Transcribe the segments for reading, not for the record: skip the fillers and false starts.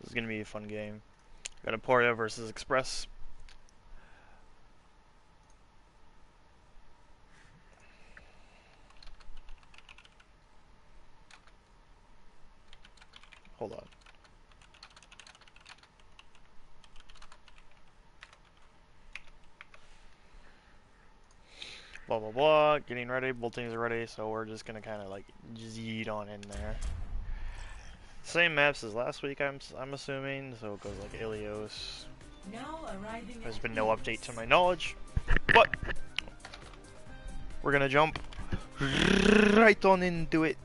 This is gonna be a fun game. Got Aporia versus Express. Hold on. Blah blah blah. Getting ready. Both teams are ready, so we're just gonna kind of like yeet on in there. Same maps as last week, I'm assuming. So it goes like Ilios. There's been no update to my knowledge, but we're gonna jump right on into it.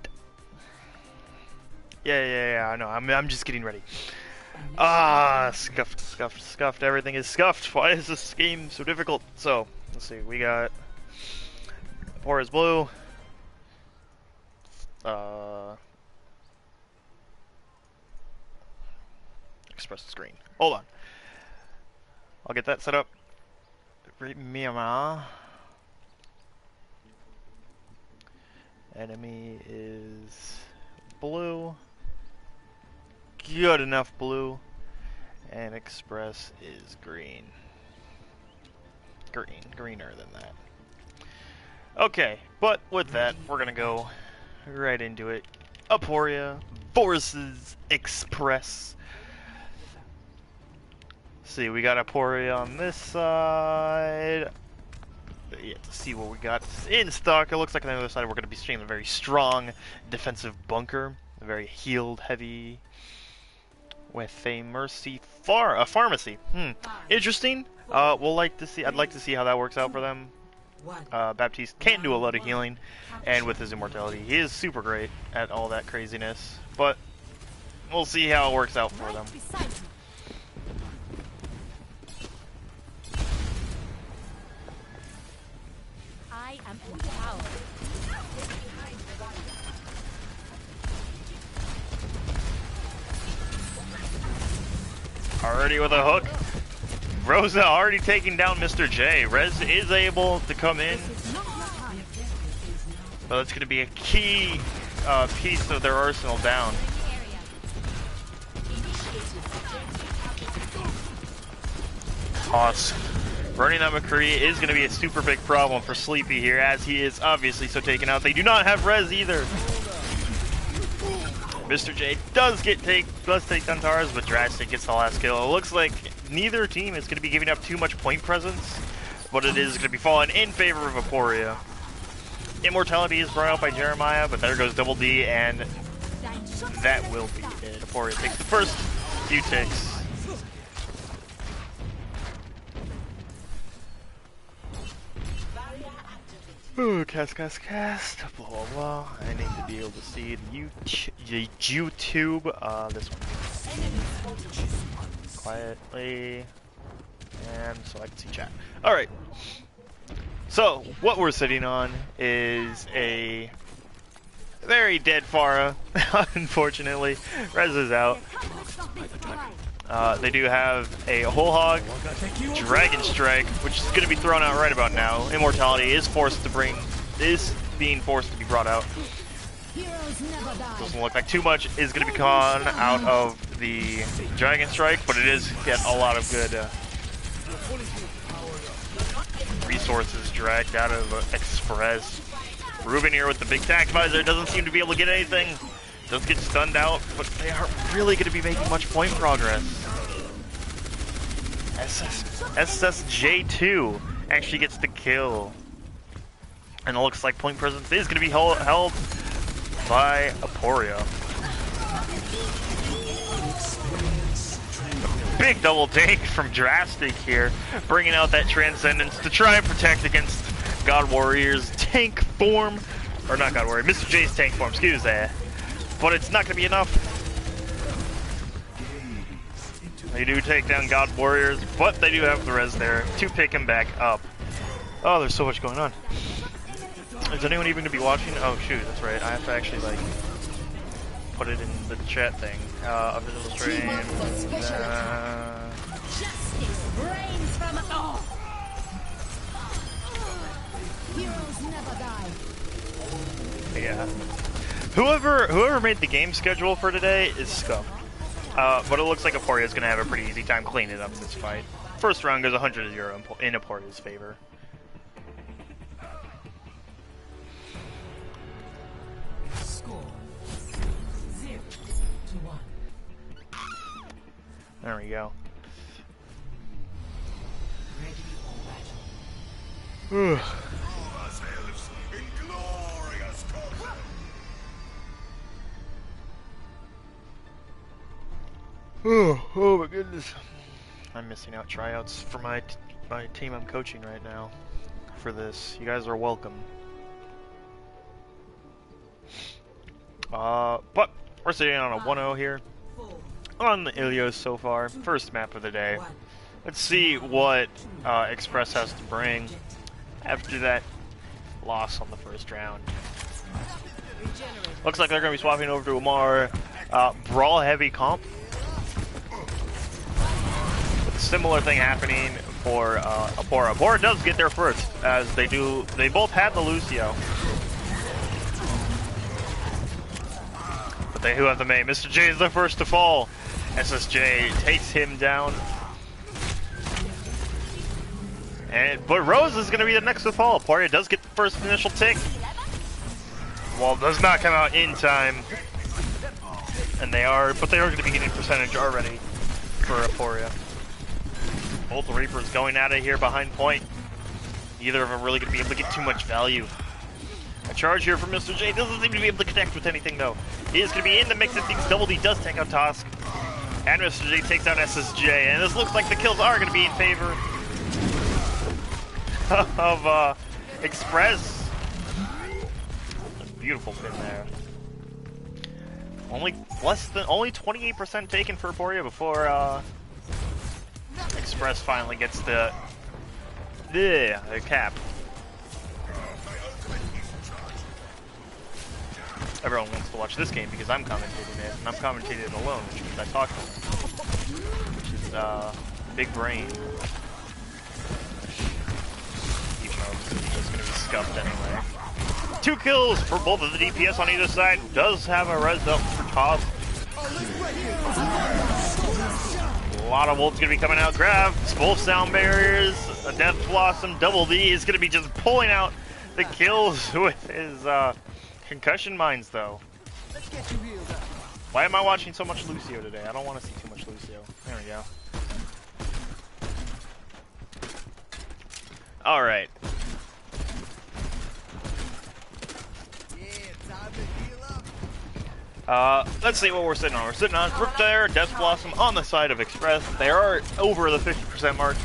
Yeah. I know. I'm just getting ready. Ah, scuffed. Everything is scuffed. Why is this game so difficult? So let's see. We got Aporia's blue. Express the screen. Hold on. I'll get that set up. Enemy is blue. Good enough blue. And Express is green. Greener than that. Okay, but with that, we're gonna go right into it. Aporia versus Express. See, we got Aporia on this side. Yeah, to see what we got in stock. It looks like on the other side we're going to be seeing a very strong defensive bunker, a very healed heavy, with a pharmacy. Interesting. We'll like to see. I'd like to see how that works out for them. Baptiste can't do a lot of healing, and with his immortality, he is super great at all that craziness. But we'll see how it works out for them. Already with a hook. Rosa already taking down Mr. J. Rez is able to come in. So that's going to be a key piece of their arsenal down. Toss. Running that McCree is going to be a super big problem for Sleepy here, as he is obviously so taken out. They do not have Rez either. Mr. J does take down Tars, but Drastic gets the last kill. It looks like neither team is going to be giving up too much point presence, but it is going to be falling in favor of Aporia. Immortality is brought out by Jeremiah, but there goes Double D, and that will be it. Aporia takes the first few ticks. Ooh, cast, blah, blah, blah. I need to be able to see the YouTube, this one. Quietly, and so I can see chat. Alright, so what we're sitting on is a very dead Pharah, unfortunately. Rez is out. They do have a Whole Hog, Dragon Strike, which is going to be thrown out right about now. Immortality is being forced to be brought out. Doesn't look like too much is going to be gone out of the Dragon Strike, but it is get a lot of good resources dragged out of Express. Ruben here with the big tax visor doesn't seem to be able to get anything. Does get stunned out, but they aren't really going to be making much point progress. SSJ2 actually gets the kill. And it looks like point presence is going to be held by Aporia. Big double tank from Drastic here, bringing out that Transcendence to try and protect against God Warrior's tank form. Or not God Warrior, Mr. J's tank form, excuse that. But it's not going to be enough. They do take down God Warriors, but they do have the res there to pick him back up. Oh, there's so much going on. Is anyone even going to be watching? Oh shoot, that's right. I have to actually like put it in the chat thing. Official stream. Yeah. Whoever made the game schedule for today is scuffed. But it looks like Aporia is going to have a pretty easy time cleaning up this fight. First round goes 100-0 in Aporia's favor. Score 0-1. There we go. Ready for battle. Oh my goodness. I'm missing out tryouts for my team I'm coaching right now for this. You guys are welcome. But we're sitting on a 1-0 here on the Ilios so far. First map of the day. Let's see what Express has to bring after that loss on the first round. Looks like they're going to be swapping over to a more brawl heavy comp. Similar thing happening for Aporia. Aporia does get there first, as they both had the Lucio. But they do have the main. Mr. J is the first to fall. SSJ takes him down. But Rose is going to be the next to fall. Aporia does get the first initial tick. Well, does not come out in time. And they are going to be getting percentage already for Aporia. Both Reapers going at it here behind point. Neither of them really going to be able to get too much value. A charge here from Mr. J. Doesn't seem to be able to connect with anything though. He is going to be in the mix of things. Double D does take out Tosk. And Mr. J takes out SSJ. And this looks like the kills are going to be in favor of Express. Beautiful pin there. Only 28% taken for Aporia before Express finally gets the cap. Everyone wants to watch this game because I'm commentating it, and I'm commentating it alone, which means I talk to them, which is big brain. Even though it's just going to be scuffed anyway. 2 kills for both of the DPS on either side. Does have a res up for Tosk. A lot of ults going to be coming out. Grab, both sound barriers, a Death Blossom, Double D is going to be just pulling out the kills with his concussion mines though. Why am I watching so much Lucio today? I don't want to see too much Lucio. There we go. Alright. Let's see what we're sitting on. We're sitting on Riptire, Death Blossom on the side of Express. They are over the 50% mark.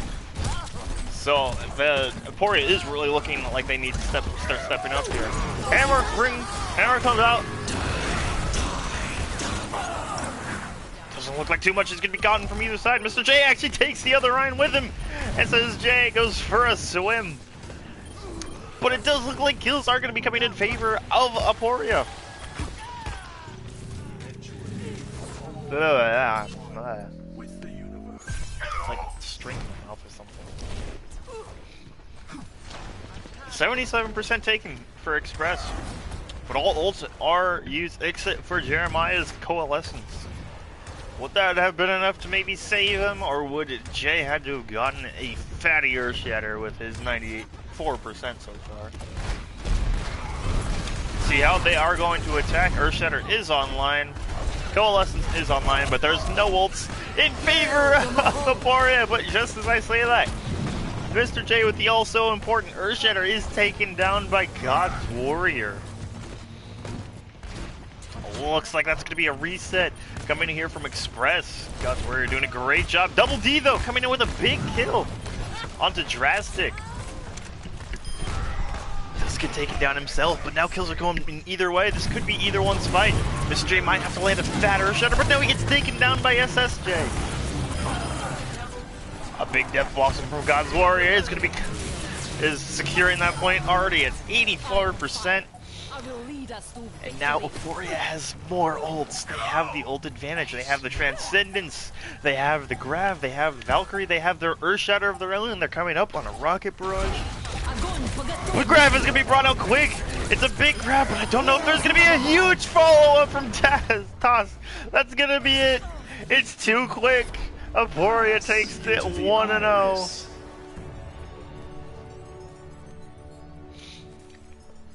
So, Aporia is really looking like they need to start stepping up here. Hammer comes out. Doesn't look like too much is going to be gotten from either side. Mr. J actually takes the other Ryan with him. And says J goes for a swim. But it does look like kills are going to be coming in favor of Aporia. It's like string in my mouth or something. 77% taken for Express. But all ults are used except for Jeremiah's Coalescence. Would that have been enough to maybe save him, or would Jay had to have gotten a fatty Earthshatter with his 94% so far? See how they are going to attack. Earthshatter is online. Coalescence is online, but there's no ults in favor of Aporia. But just as I say that, Mr. J with the also important Earthshatter is taken down by God's Warrior. Looks like that's going to be a reset coming in here from Express. God's Warrior doing a great job. Double D though coming in with a big kill onto Drastic. This could take it down himself, but now kills are going in either way. This could be either one's fight. Mr. J might have to land a fat Earthshatter, but no, he gets taken down by SSJ. A big Death Blossom from God's Warrior is securing that point already at 84%. And now Aporia has more ults. They have the ult advantage. They have the Transcendence. They have the Grav. They have Valkyrie. They have their Earthshatter of their own. And they're coming up on a Rocket Barrage. The Grav is going to be brought out quick. It's a big grab, but I don't know if there's going to be a huge follow-up from Toss. That's going to be it. It's too quick. Aporia takes it 1-0.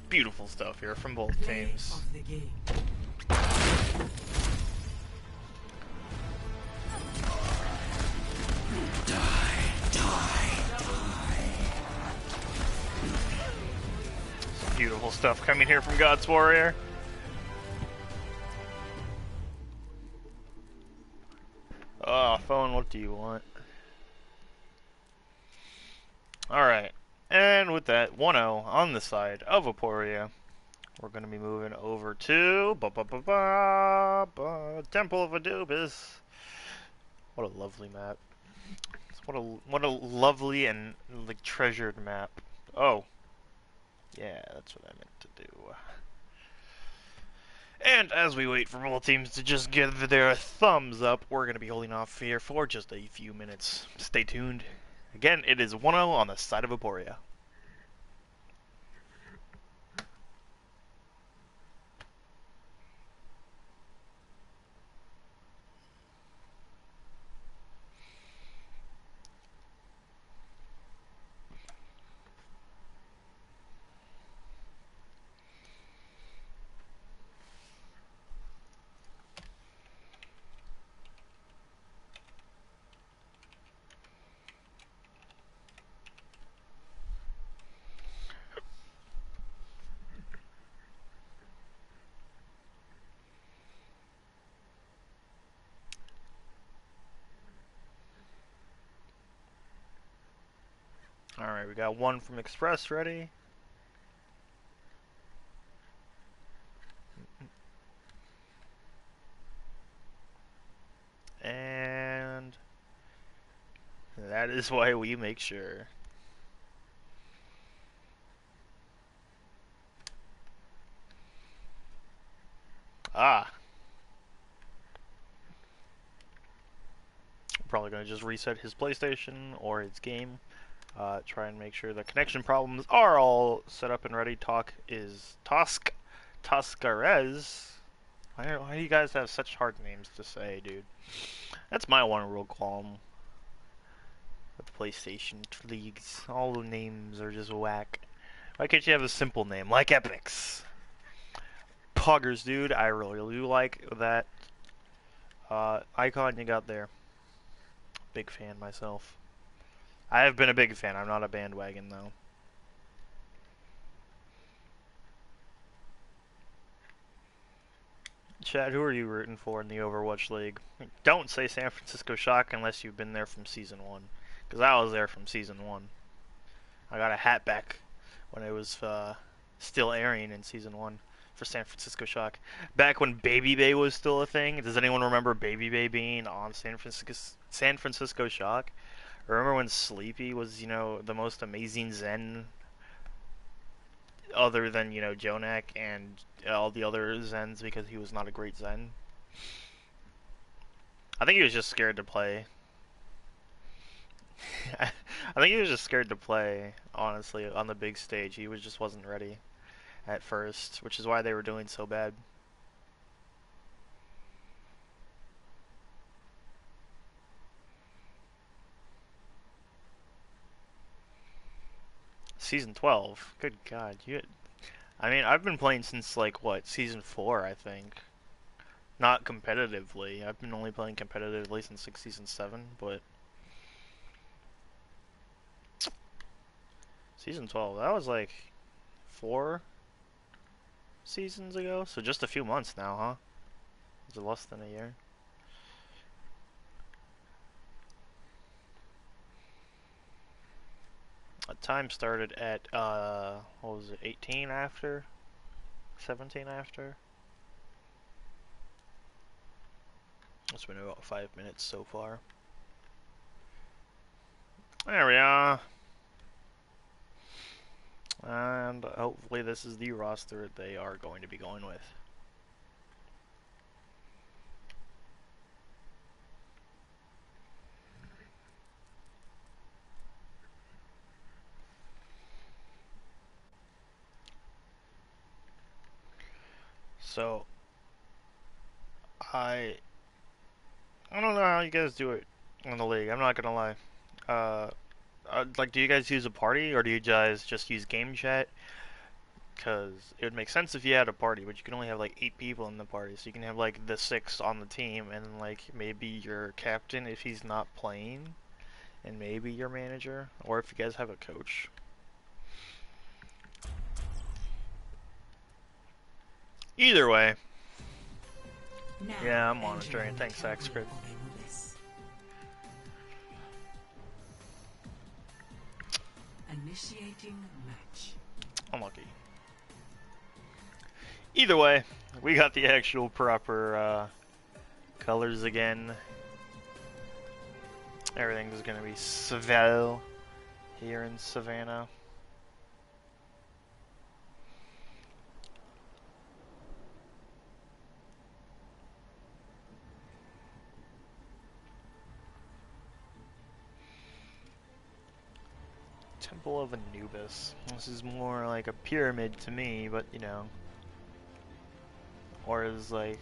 Beautiful stuff here from both teams. Of the game. Beautiful stuff coming here from God's Warrior. Oh, phone, what do you want? Alright. And with that, 1-0 on the side of Aporia. We're going to be moving over to Temple of Anubis. What a lovely map. What a lovely and like treasured map. Oh. Yeah, that's what I meant to do. And as we wait for both teams to just give their thumbs up, we're going to be holding off here for just a few minutes. Stay tuned. Again, it is 1-0 on the side of Aporia. Alright, we got one from Express ready. And that is why we make sure. Ah. Probably going to just reset his PlayStation or his game. Try and make sure the connection problems are all set up and ready. Toscarez. Why do you guys have such hard names to say, dude? That's my one rule column. With PlayStation leagues, all the names are just whack. Why can't you have a simple name like Epix? Poggers, dude. I really do like that icon you got there. Big fan myself. I have been a big fan. I'm not a bandwagon though. Chad, who are you rooting for in the Overwatch League? Don't say San Francisco Shock unless you've been there from Season 1. Because I was there from Season 1. I got a hat back when it was still airing in Season 1 for San Francisco Shock. Back when Baby Bay was still a thing. Does anyone remember Baby Bay being on San Francisco Shock? Remember when Sleepy was, the most amazing Zen other than, Jonak and all the other Zens because he was not a great Zen? I think he was just scared to play. I think he was just scared to play, honestly, on the big stage. He just wasn't ready at first, which is why they were doing so bad. Season 12. Good God, I mean, I've been playing since like what, Season 4, I think. Not competitively. I've been only playing competitively since like Season 7, but Season 12, that was like 4 seasons ago, so just a few months now, huh? Is it less than a year? Time started at, what was it, 18 after? 17 after? It's been about 5 minutes so far. There we are. And hopefully this is the roster they are going to be going with. So, I I don't know how you guys do it in the league. I'm not gonna lie. Uh, like, do you guys use a party or do you guys just use game chat? Because it would make sense if you had a party, but you can only have like 8 people in the party. So you can have like the 6 on the team, and like maybe your captain if he's not playing, and maybe your manager, or if you guys have a coach. Either way. Now Yeah, I'm entering monitoring. the Thanks, capital Axcrit. of Anubis. Initiating match. Unlucky. Either way, we got the actual proper colors again. Everything's gonna be Savelle here in Savannah. Temple of Anubis. This is more like a pyramid to me, but you know. Or is like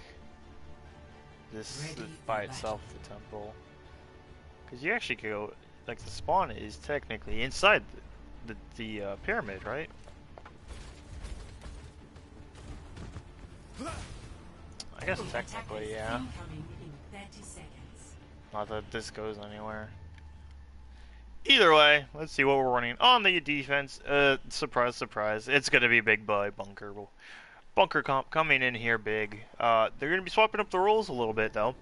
this Ready by for itself the temple? Because you actually go, like the spawn is technically inside the pyramid, right? I guess technically, yeah. Incoming in 30 seconds. Not that this goes anywhere. Either way, let's see what we're running on the defense. Surprise, surprise. It's going to be Big Boy Bunker. Bunker comp coming in here big. They're going to be swapping up the roles a little bit, though.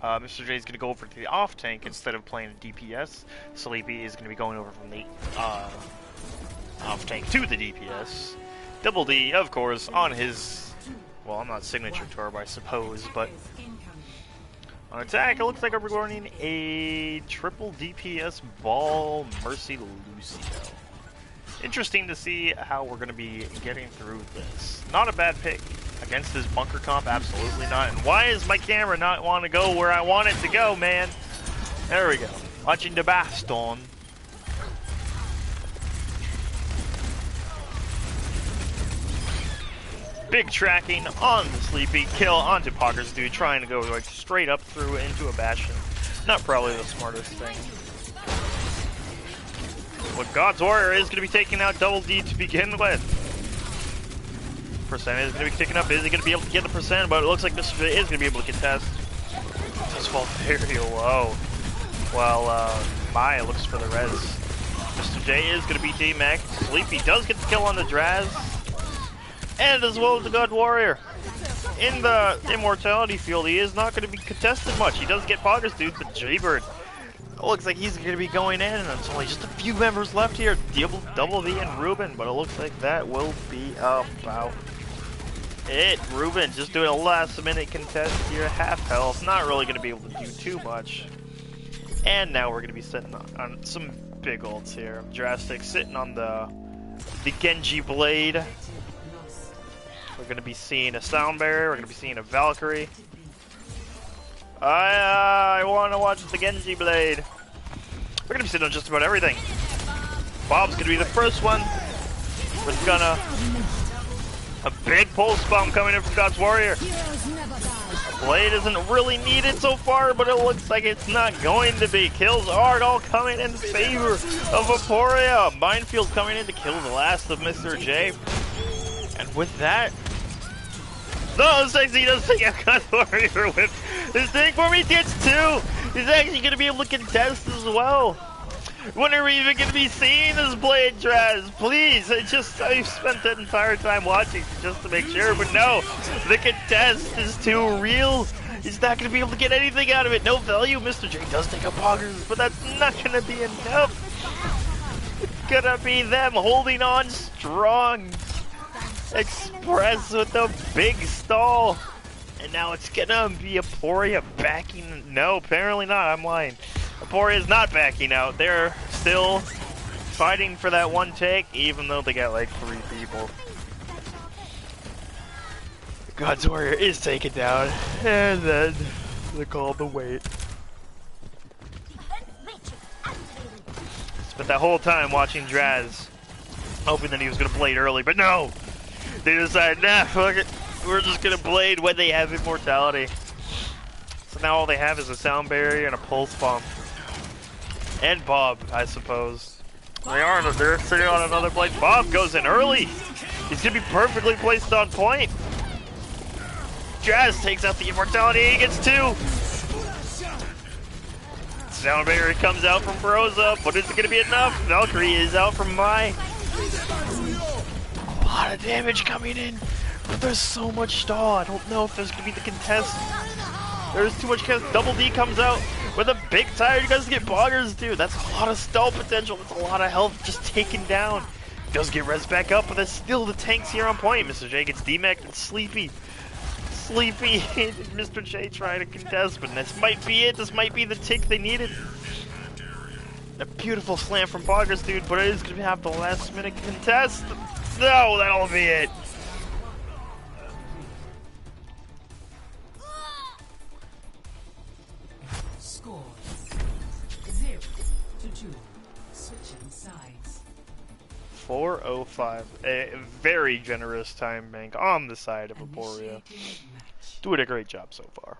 Mr. J is going to go over to the off tank instead of playing DPS. Sleepy is going to be going over from the off tank to the DPS. Double D, of course, on his, well, not signature turbo, I suppose, but on attack, it looks like we're running a triple DPS ball Mercy Lucio. Interesting to see how we're going to be getting through this. Not a bad pick. Against his bunker comp, absolutely not. And why is my camera not want to go where I want it to go, man? There we go. Watching the Baston. Big tracking on the Sleepy. Kill onto Pogger's dude, trying to go like straight up through into a Bastion. Not probably the smartest thing. But God's Warrior is going to be taking out Double D to begin with. Percent is going to be ticking up. Is he going to be able to get the percent? But it looks like Mr. J is going to be able to contest. Does fall very low. Well, Maya looks for the res. Mr. J is going to be D-Mac. Sleepy does get the kill on the Draz. And as well as the God Warrior. In the Immortality field, he is not going to be contested much. He does get Poggers, dude, but Jaybird. It looks like he's going to be going in, and there's only just a few members left here. Double V and Ruben, but it looks like that will be about it. Ruben just doing a last-minute contest here, half health. Not really going to be able to do too much. And now we're going to be sitting on some big ults here. Drastic sitting on the Genji Blade. We're going to be seeing a Sound Barrier. We're going to be seeing a Valkyrie. I want to watch the Genji Blade. We're going to be sitting on just about everything. Bob's going to be the first one. We're gonna... A big pulse bomb coming in from God's Warrior. A blade isn't really needed so far, but it looks like it's not going to be. Kills are all coming in favor of Aporia. Minefield coming in to kill the last of Mr. J. And with that... No, Sexy does take out God's Warrior with his thing for me. Gets 2. He's actually going to be able to contest as well. When are we even going to be seeing this blade, Draz? Please, I've spent that entire time watching just to make sure, but no, the contest is too real. He's not going to be able to get anything out of it. No value. Mr. J does take a Poggers, but that's not going to be enough. It's going to be them holding on strong. Express with a big stall. And now it's going to be Aporia backing. No, apparently not. I'm lying. Aporia is not backing out. They're still fighting for that one take, even though they got like 3 people. God's Warrior is taken down, and then they call the wait. Spent that whole time watching Draz, hoping that he was going to blade early, but no! They decided, nah, fuck it. We're just going to blade when they have immortality. So now all they have is a sound barrier and a pulse bomb. And Bob, I suppose. They're sitting on another blade. Bob goes in early. He's gonna be perfectly placed on point. Jazz takes out the immortality. He gets 2. Sound barrier comes out from Broza, but is it gonna be enough? Valkyrie is out from Mai. A lot of damage coming in, but there's so much stall. I don't know if there's gonna be the contest. There's too much contest. Double D comes out with a big tire. You guys get boggers, dude. That's a lot of stall potential. That's a lot of health just taken down. Does get res back up, but there's still the tanks here on point. Mr. J gets DMAC'd and Sleepy. Mr. J trying to contest, but this might be it. This might be the tick they needed. A beautiful slam from Boggers, dude, but it is going to have the last minute contest. No, that'll be it. Score 0-2. Switching sides. 4:05. A very generous time bank on the side of Aporia. Doing a great job so far.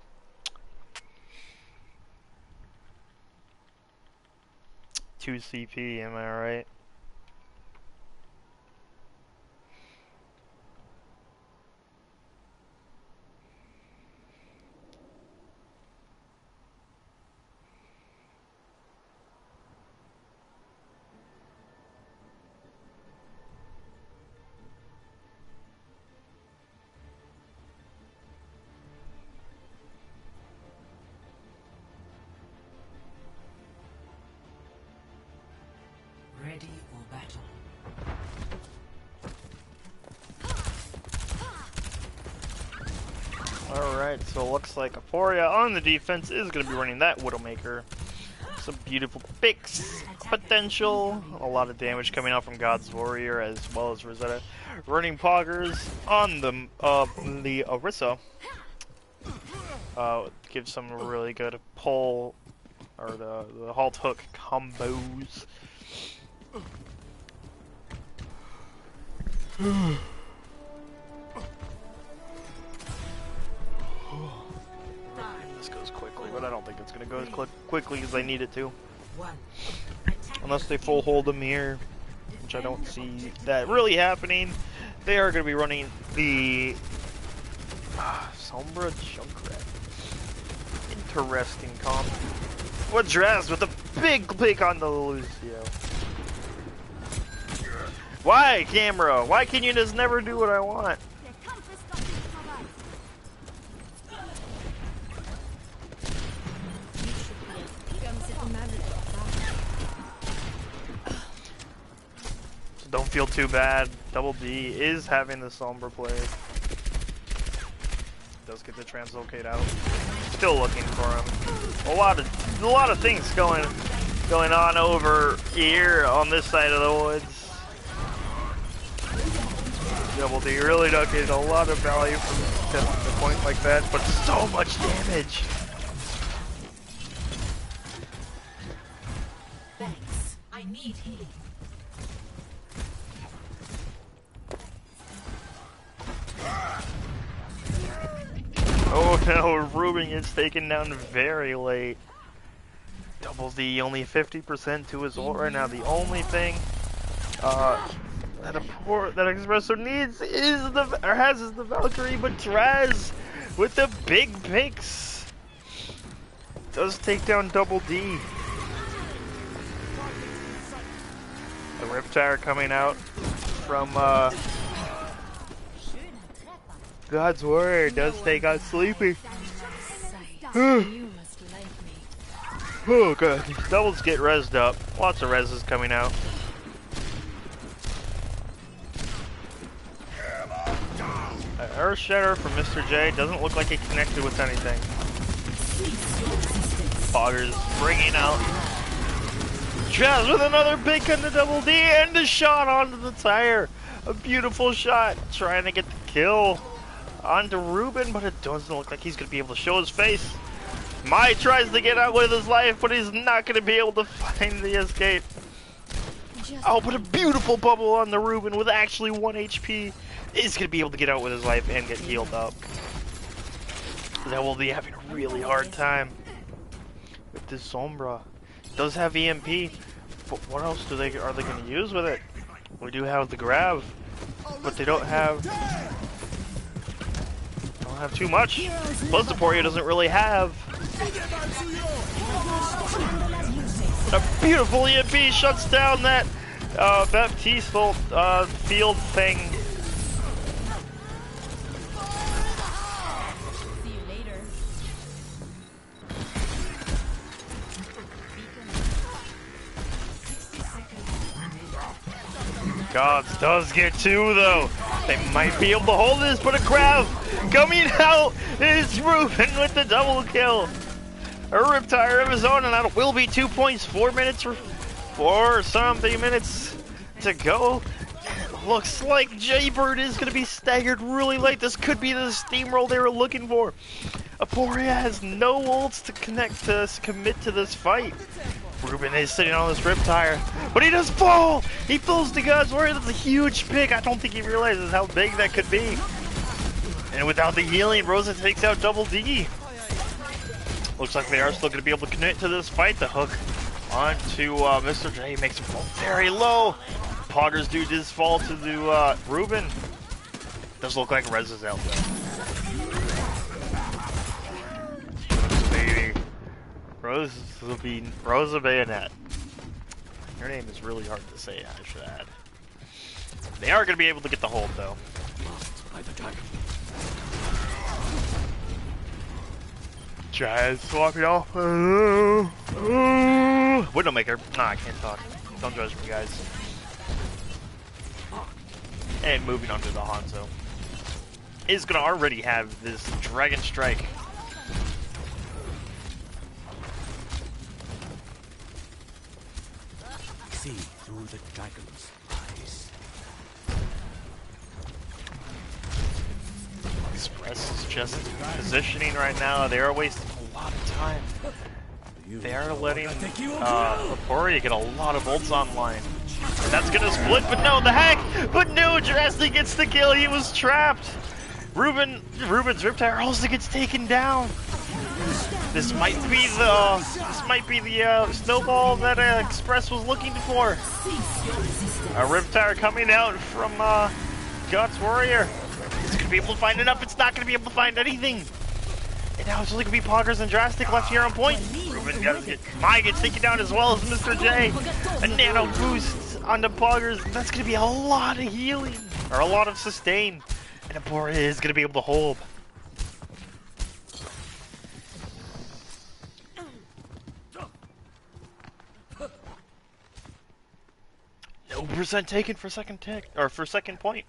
Two CP, am I right? Ready for battle. Alright, so it looks like Aporia on the defense is going to be running that Widowmaker. Some beautiful picks, potential, a lot of damage coming out from God's Warrior as well as Rosetta. Running Poggers on the Orisa. Gives some really good pull, or the halt hook combos. This goes quickly, but I don't think it's going to go as quickly as they need it to. Unless they full hold them here, which I don't see that really happening. They are going to be running the Sombra Junkrat. Interesting comp. What Draz with a big pick on the Lucio. Why, camera? Why can you just never do what I want? So don't feel too bad. Double D is having the Sombra play. Does get the translocate out. Still looking for him. A lot of things going on over here on this side of the woods. Double D really not getting a lot of value from testing the point like that, but so much damage. Thanks. I need healing. Oh no, Ruben gets taken down very late. Double D only 50% to his ult right now. The only thing that Espresso needs is has the Valkyrie, but Draz with the big picks does take down Double D. The Riptire coming out from God's Warrior does take out Sleepy. Oh god, doubles get rezzed up. Lots of rezzes coming out. Earth Shatter from Mr. J doesn't look like he connected with anything. Foggers bringing out Jazz with another big on the Double D and a shot onto the tire. A beautiful shot, trying to get the kill onto Ruben, but it doesn't look like he's going to be able to show his face. Mai tries to get out with his life, but he's not going to be able to find the escape. Oh, but a beautiful bubble on the Ruben with actually 1 HP. Is going to be able to get out with his life and get healed up. That will be having a really hard time with this Sombra. It does have EMP, but what else are they going to use with it? We do have the grab, but they don't have too much. Plus, Aporia doesn't really have a beautiful EMP. Shuts down that Baptiste field thing. Gods does get two though. They might be able to hold this, but a grab coming out is Ruben with the double kill. A Riptire of his own, and that will be 2 points. 4 minutes or something minutes to go. Looks like Jaybird is going to be staggered really late. This could be the steamroll they were looking for. Aporia has no ults to commit to this fight. Ruben is sitting on this Riptire, but he does fall! He falls to God's Warrior. That's a huge pick. I don't think he realizes how big that could be. And without the healing, Rosa takes out Double D. Looks like they are still going to be able to commit to this fight. The hook onto Mr. J makes him fall very low. Poggers do this fall to the Ruben. Does look like Rez is out though. Baby. Rosa Bayonet. Your name is really hard to say, I should add. They are going to be able to get the hold though. Jazz swapping off. Widowmaker. Nah, I can't talk. Don't judge me, guys. And moving on to the Hanzo. Is going to already have this Dragon Strike. See through the dragon's eyes. Express is just positioning right now. They are wasting a lot of time. They are letting Aporia get a lot of ults online. And that's gonna split, but no, the hack! But no, Jurassic gets the kill. He was trapped. Ruben's Riptire also gets taken down. This might be the snowball that Express was looking for. A Riptire coming out from God's Warrior. It's gonna be able to find enough. It's not gonna be able to find anything. And now it's only gonna be Poggers and Drastic left here on point. Ruben gets taken down as well as Mr. J. A nano boost on the Poggers. That's gonna be a lot of healing or a lot of sustain. And Aporia is gonna be able to hold. No percent taken for second tick or for second point.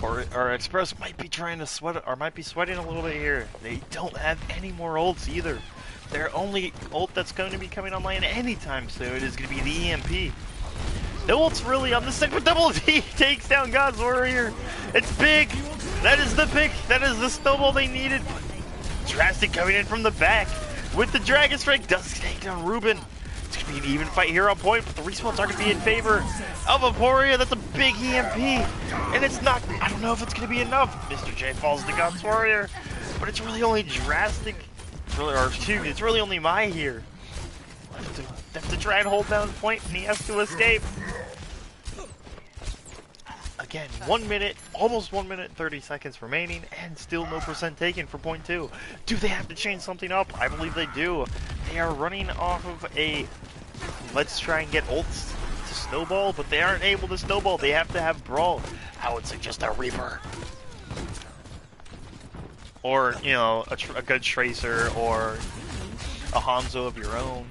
Or Express might be trying to sweat or might be sweating a little bit here. They don't have any more ults either. Their only ult that's going to be coming online anytime soon is going to be the EMP. The ult's really on the second, but Double D takes down God's Warrior. It's big. That is the pick. That is the snowball they needed. Drastic coming in from the back with the Dragon Strike does take down Ruben. It's going to be an even fight here on point, but the respawns are going to be in favor of Aporia. That's a big EMP, and it's not, I don't know if it's going to be enough. Mr. J falls to God's Warrior, but it's really only Drastic, it's really only Mai here. They have to try and hold down point, and he has to escape. Again, 1 minute, almost 1 minute, 30 seconds remaining, and still no percent taken for point two. Do they have to change something up? I believe they do. They are running off of a, let's try and get ults to snowball, but they aren't able to snowball. They have to have brawl. I would suggest a Reaper. Or, you know, a good Tracer, or a Hanzo of your own.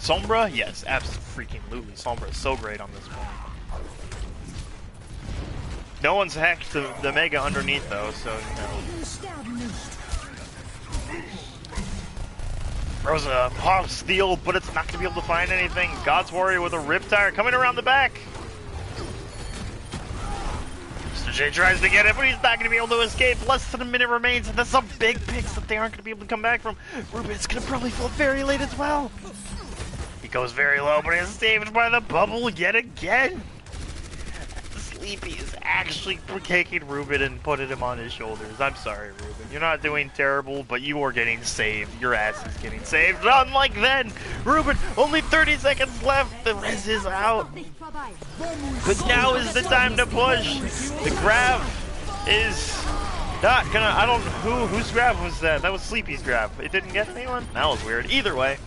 Sombra? Yes, absolutely. Sombra is so great on this point. No one's hacked the Mega underneath though, so you know. Rosa pops steal, but it's not gonna be able to find anything. God's Warrior with a Riptire coming around the back. Mr. J tries to get it, but he's not gonna be able to escape. Less than a minute remains, and that's some big picks that they aren't gonna be able to come back from. Ruben's gonna probably fall very late as well. He goes very low, but he's saved by the bubble yet again. Sleepy is actually taking Ruben and putting him on his shoulders. I'm sorry, Ruben. You're not doing terrible, but you are getting saved. Your ass is getting saved. Unlike then, Ruben, only 30 seconds left. The res is out. But now is the time to push. The grab is not gonna. I don't. Whose grab was that? That was Sleepy's grab. It didn't get anyone. That was weird. Either way.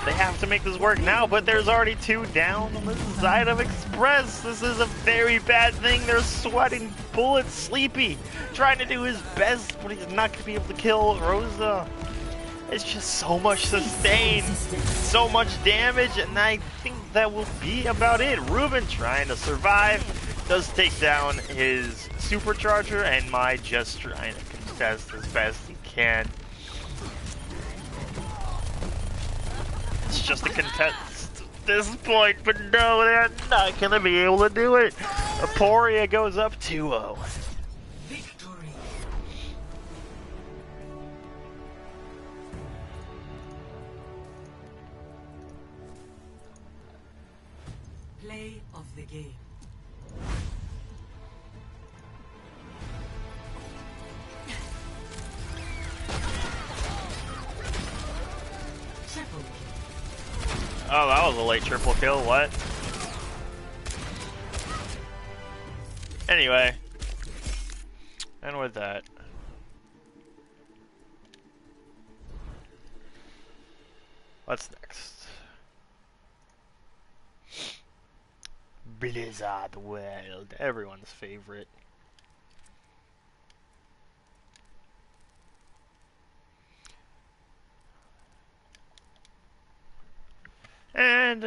They have to make this work now, but there's already 2 down on the side of Express. This is a very bad thing. They're sweating bullets. Sleepy trying to do his best, but he's not going to be able to kill Rosa. It's just so much sustain, so much damage, and I think that will be about it. Ruben trying to survive, does take down his supercharger, and Mai just trying to contest as best he can. It's just a contest at this point, but no, they're not gonna be able to do it. Aporia goes up 2-0. Victory. Play of the game. Triple. Oh, that was a late triple kill, what? Anyway. And with that. What's next? Blizzard World, everyone's favorite. And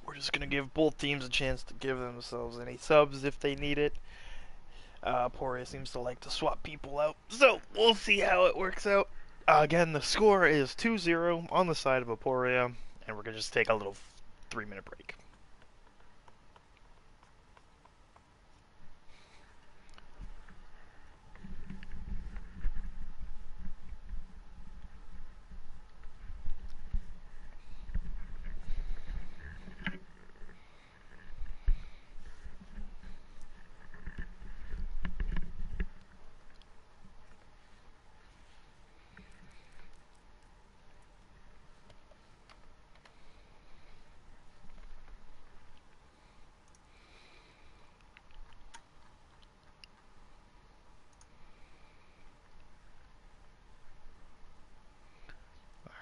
we're just gonna give both teams a chance to give themselves any subs if they need it. Aporia seems to like to swap people out, so we'll see how it works out. Again, the score is 2-0 on the side of Aporia, and we're gonna just take a little 3-minute break.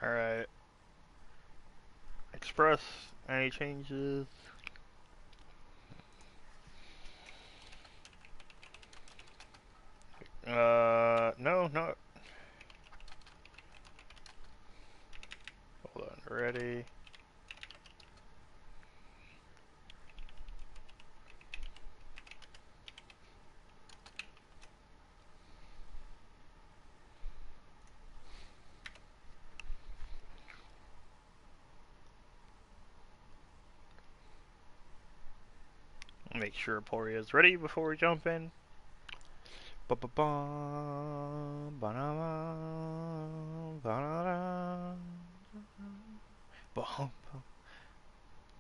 Alright. Express, any changes? No. Hold on, ready. Make sure Aporia is ready before we jump in.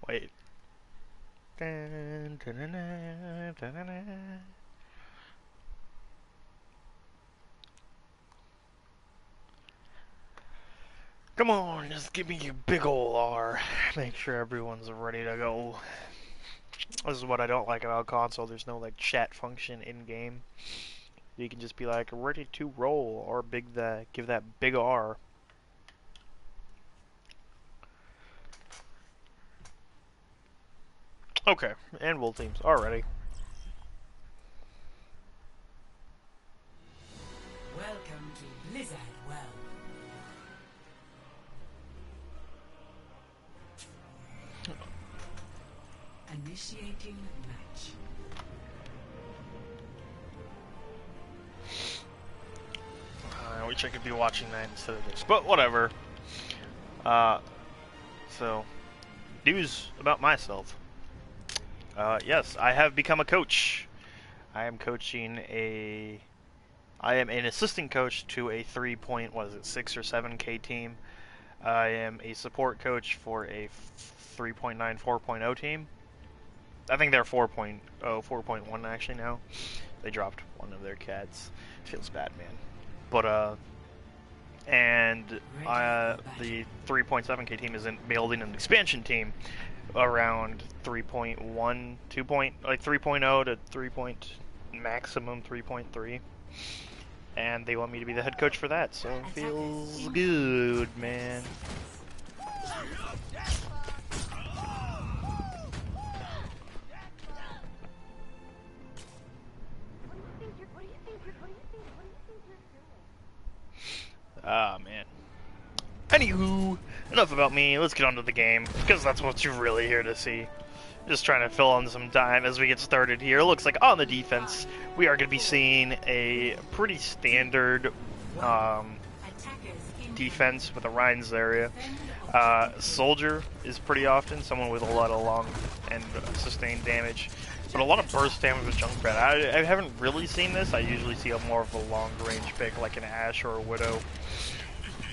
Wait. Come on, just give me a big ol' R. Make sure everyone's ready to go. This is what I don't like about console. There's no like chat function in game. You can just be like ready to roll or give that big R. Okay, and both teams are ready. Welcome to Blizzard World. Initiating match. I wish I could be watching that instead of this, but whatever. So, news about myself. Yes, I have become a coach. I am I am an assistant coach to a 6 or 7K team. I am a support coach for a 3.9 4.0 team. I think they're 4.0, 4.1 actually now. They dropped one of their cats. Feels bad, man. But and the 3.7K team is building an expansion team around 3.1, 2 point, like 3.0 to 3 point, maximum 3.3. And they want me to be the head coach for that, so it feels good, man. Ah, man. Anywho, enough about me. Let's get on to the game, because that's what you're really here to see. Just trying to fill in some time as we get started here. Looks like on the defense, we are going to be seeing a pretty standard defense with a Rhines area. Soldier is pretty often someone with a lot of long and sustained damage, but a lot of burst damage with Junkrat. I haven't really seen this. I usually see a more of a long range pick like an Ashe or a Widow.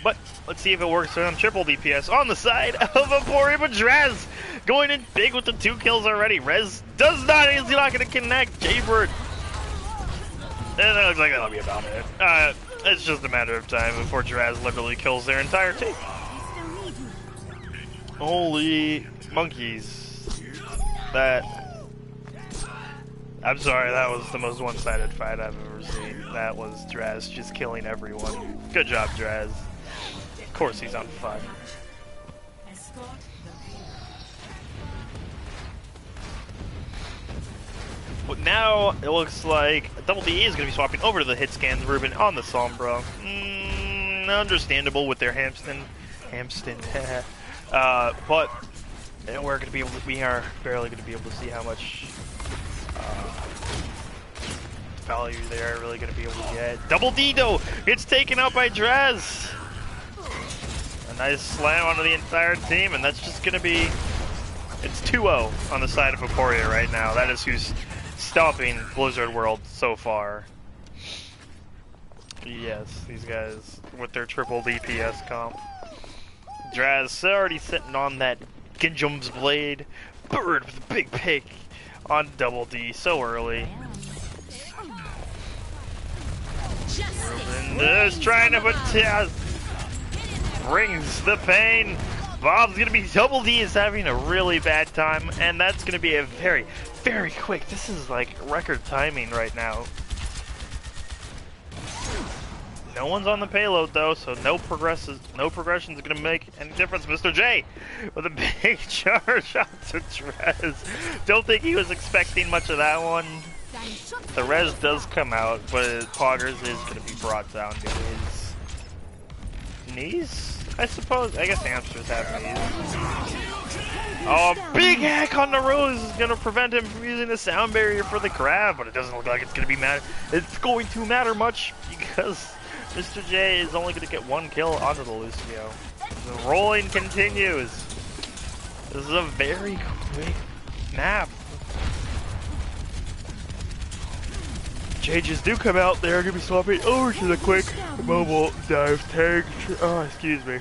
But let's see if it works on triple DPS on the side of Aporia, but Draz going in big with the 2 kills already. Rez does not, he's not going to connect. Jaybird. And it looks like that'll be about it. It's just a matter of time before Draz literally kills their entire team. Holy monkeys. I'm sorry, that was the most one-sided fight I've ever seen. That was Draz just killing everyone. Good job, Draz. Of course he's on fire. But now it looks like Double D is going to be swapping over to the hit scans Ruben on the Sombra. Understandable with their Hamston. But we're going to be able to, we are barely going to be able to see how much value they are really going to be able to get. Double D though, it's taken out by Draz. A nice slam onto the entire team, and that's just going to be, it's 2-0 on the side of Aporia right now. That is who's stopping Blizzard World so far. Yes, these guys with their triple DPS comp. Draz already sitting on that Ginjum's blade. Bird with a big pick on Double D so early. Ruben is trying to put Taz. Brings the pain. Bob's gonna be, Double D is having a really bad time, and that's gonna be a very, very quick. This is like record timing right now. No one's on the payload though, so no progression is gonna make any difference. Mr. J with a big charge out to Trez. Don't think he was expecting much of that one. The res does come out, but Poggers is gonna be brought down to his knees, I suppose. I guess hamsters have knees. Oh, big hack on the rose is gonna prevent him from using the sound barrier for the crab, but it doesn't look like it's going to matter much because Mr. J is only going to get 1 kill onto the Lucio. The rolling continues. This is a very quick map. Changes do come out. They're going to be swapping over to the quick mobile dive tank. Oh, excuse me.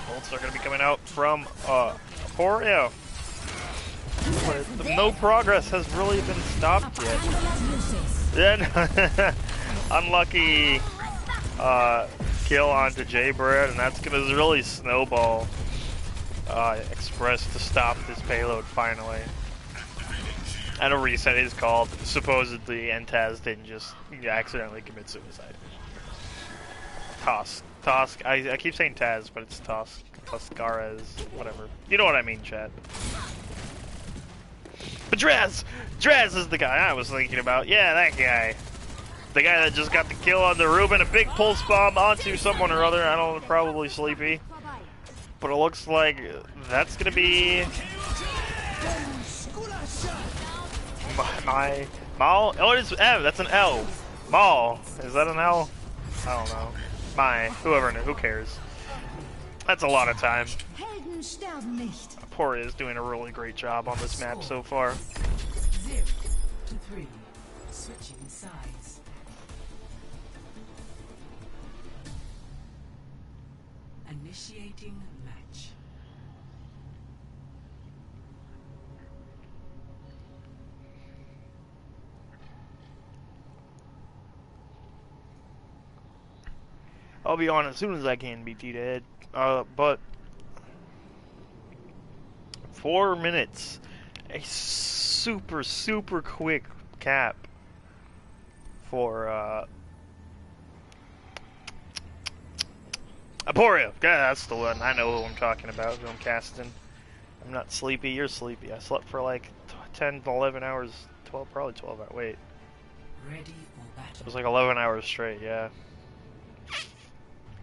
Bolts are going to be coming out from Aporia. But no progress has really been stopped yet. Then, unlucky kill onto Jaybird, and that's going to really snowball Express to stop this payload finally. And a reset is called, supposedly, and Taz didn't just accidentally commit suicide. Tosk. I keep saying Taz, but it's Toscares, whatever. You know what I mean, chat. But Draz is the guy I was thinking about. Yeah, that guy. The guy that just got the kill on the Ruben, a big pulse bomb onto someone or other. I don't know, probably Sleepy. But it looks like that's gonna be my Maul. Oh, it is M. That's an L. Maul. Is that an L? I don't know. Whoever knew. Who cares? That's a lot of time. Aporia is doing a really great job on this map so far. 0 to 3. Switching sides. Initiating match. I'll be on as soon as I can, BT Dead. But 4 minutes, a super quick cap for Aporia. Yeah, that's the one. I know who I'm talking about, who I'm casting. I'm not sleepy, you're sleepy. I slept for like 10 to 11 hours, 12, probably 12 hours. Wait. Ready for battle. It was like 11 hours straight, yeah.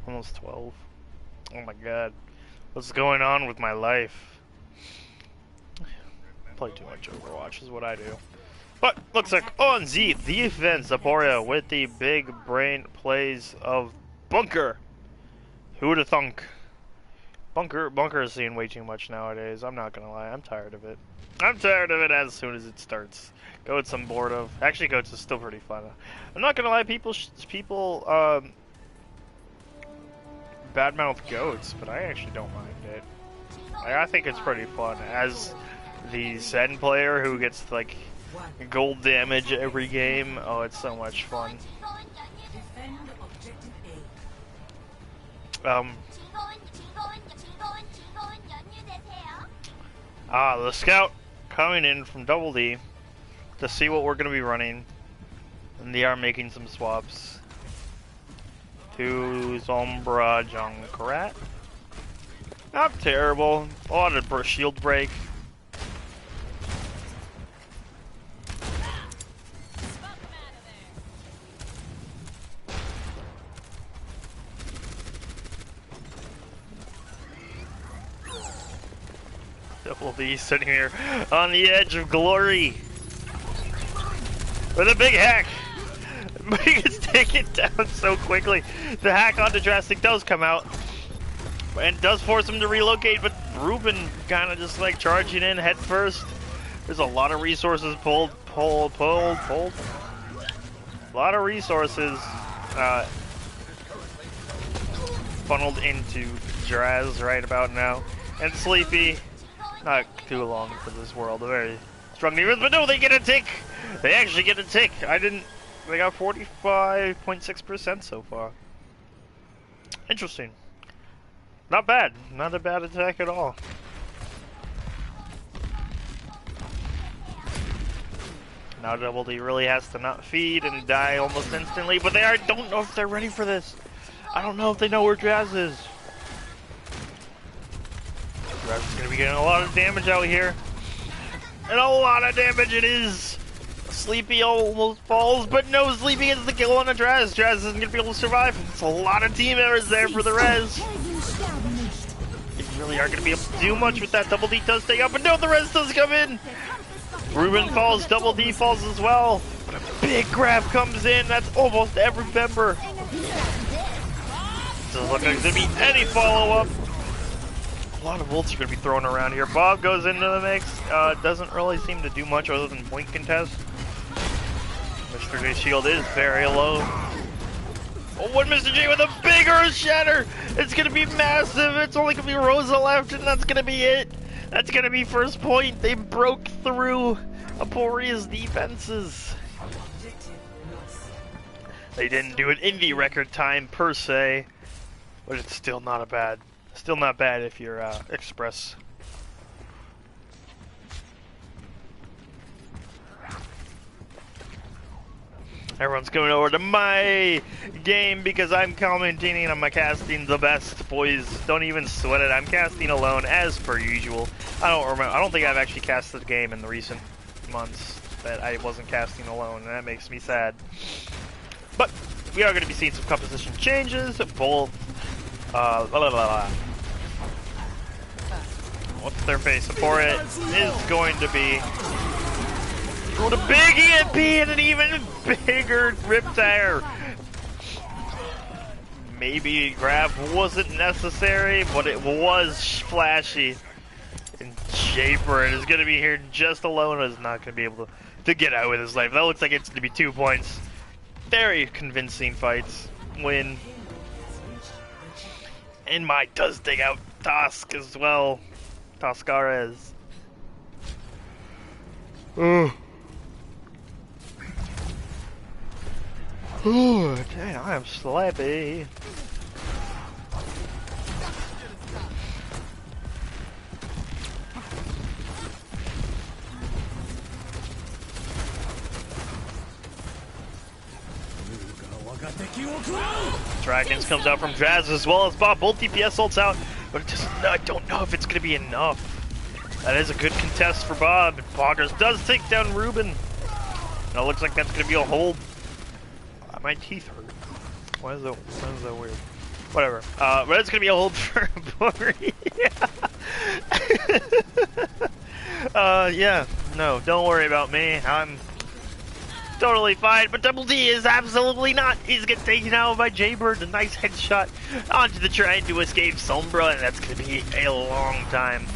Almost 12. Oh my god. What's going on with my life? Play too much Overwatch is what I do. But looks like on the defense, Aporia with the big brain plays of Bunker. Who would have thunk? Bunker is seeing way too much nowadays. I'm not gonna lie, I'm tired of it. I'm tired of it as soon as it starts. Goats I'm bored of. Actually, Goats is still pretty fun. I'm not gonna lie, people badmouth Goats, but I actually don't mind it. Like, I think it's pretty fun as the Zen player who gets like gold damage every game. Oh, it's so much fun. Defend objective The scout coming in from Double D to see what we're gonna be running, and they are making some swaps to Zombra Junkrat. Not terrible. A lot of shield break. Double D sitting here on the edge of glory with a big hack. But he gets taken down so quickly. The hack onto Drastic does come out and does force him to relocate, but Ruben kind of just like charging in head first. There's a lot of resources pulled. A lot of resources funneled into Draz right about now. And Sleepy, not too long for this world. Very strong defense, but no, they get a tick. They actually get a tick. They got 45.6% so far. Interesting. Not bad. Not a bad attack at all. Now Double D really has to not feed and die almost instantly, but don't know if they're ready for this. I don't know if they know where Jazz is. Jazz is going to be getting a lot of damage out here. And a lot of damage it is. Sleepy almost falls, but no, Sleepy gets the kill on a Draz. Draz isn't going to be able to survive. It's a lot of team errors there for the res. They really aren't going to be able to do much with that. Double D does stay up, but no, the res does come in. Ruben falls, Double D falls as well. But a big grab comes in. That's almost every member. Doesn't look like there's going to be any follow-up. A lot of ults are going to be thrown around here. Bob goes into the mix. Doesn't really seem to do much other than point contest. Mr. J's shield is very low. Oh, what Mr. J with a big Earth Shatter! It's going to be massive. It's only going to be Rosa left, and that's going to be it. That's going to be first point. They broke through Aporia's defenses. They didn't do it in the record time per se, but it's still not bad if you're Express. Everyone's coming over to my game because I'm commentating and I'm casting the best, boys. Don't even sweat it. I'm casting alone as per usual. I don't think I've actually casted the game in the recent months that I wasn't casting alone, and that makes me sad. But we are going to be seeing some composition changes. Both what's their face? Aporia is going to be with a big EMP and an even bigger Riptire. Maybe grab wasn't necessary, but it was flashy. And Shaper is going to be here just alone. Is not going to be able to get out with his life. That looks like it's going to be 2 points very convincing fights. Win. And Mai does dig out Tosk as well. Toscares. Oh, dang, I am slappy. Dragons comes out from Jazz as well as Bob. Both DPS ults out, but I don't know if it's going to be enough. That is a good contest for Bob. Poggers does take down Ruben. Now it looks like that's going to be a hold. My teeth hurt. Why is that weird? Whatever. But it's going to be a hold for Aporia. Yeah. No, don't worry about me. I'm totally fine, but Double D is absolutely not. He's getting taken out by Jaybird. A nice headshot onto the trying to escape Sombra, and that's going to be a long time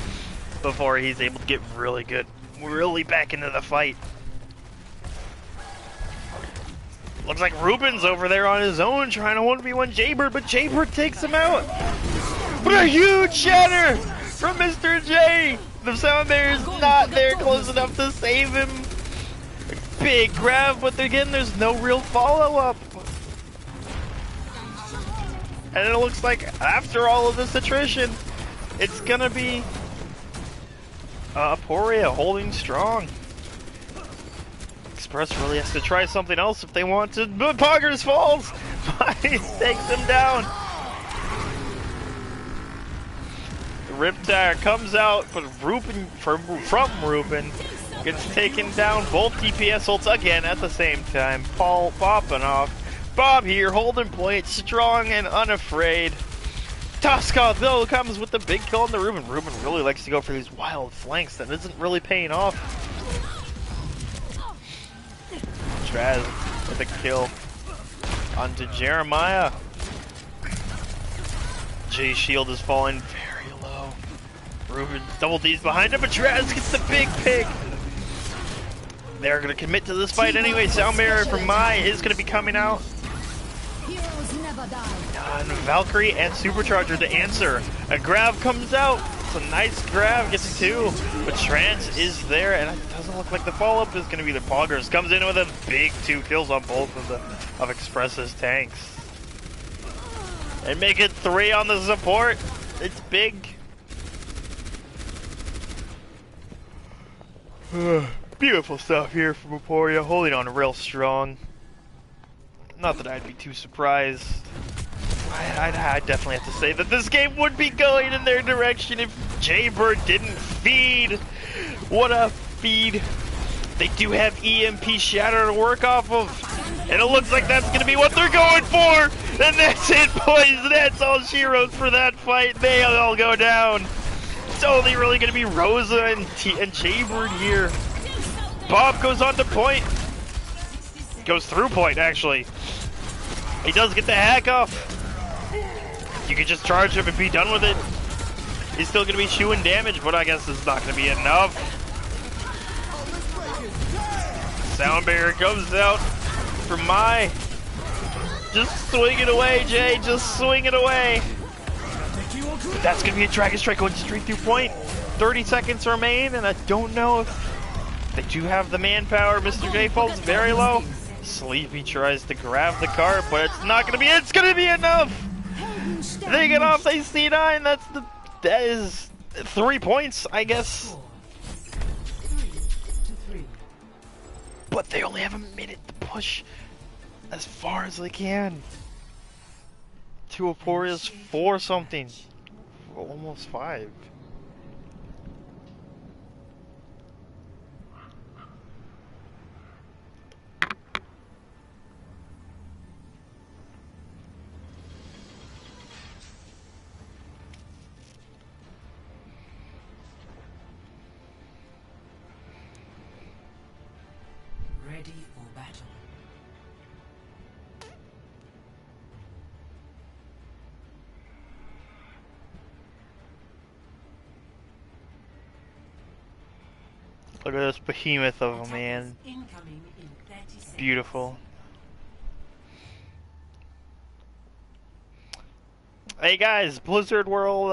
before he's able to get really good, really back into the fight. Looks like Ruben's over there on his own trying to 1v1 Jaybird, but Jaybird takes him out. But a huge shatter from Mr. J. The sound there is not there close enough to save him. Big grab, but again, there's no real follow-up. And it looks like after all of this attrition, it's gonna be Aporia holding strong. Express really has to try something else if they want to, but Poggers falls! He takes him down. The Riptire comes out, but Ruben, from Ruben, gets taken down. Both DPS ults again at the same time. Paul popping off. Bob here holding point, strong and unafraid. Toska though comes with the big kill on the Ruben. Ruben really likes to go for these wild flanks that isn't really paying off. Traz with a kill onto Jeremiah. Jay's shield is falling very low. Ruben Double D's behind him, but Traz gets the big pick. They're going to commit to this fight anyway. Sound barrier from Mai is going to be coming out. And Valkyrie and Supercharger to answer. A grab comes out. It's a nice grab, gets two. But Trance is there, and it doesn't look like the follow-up is going to be the Poggers. Comes in with a big 2 kills on both of Express's tanks. And make it 3 on the support. It's big. Beautiful stuff here from Aporia, holding on real strong. Not that I'd be too surprised. I'd definitely have to say that this game would be going in their direction if Jaybird didn't feed. What a feed. They do have EMP Shatter to work off of. And it looks like that's going to be what they're going for. And that's it, boys. That's all she wrote for that fight. They all go down. It's only really going to be Rosa and Jaybird here. Bob goes on to point. Goes through point, actually. He does get the hack off. You can just charge him and be done with it. He's still going to be shooing damage, but I guess it's not going to be enough. Sound barrier comes out from Mai. Just swing it away, Jay. Just swing it away. But that's going to be a Dragon Strike going straight through point. 30 seconds remain, and I don't know if they do have the manpower. Mr. J falls very low. Sleepy tries to grab the cart, but it's not gonna be. It's gonna be enough. They get off. They C9. That is 3 points, I guess. But they only have a minute to push as far as they can to Aporia's 4 something, almost 5. Ready for battle. Look at this behemoth of a man. Incoming in 30 seconds. Beautiful. Hey guys, Blizzard World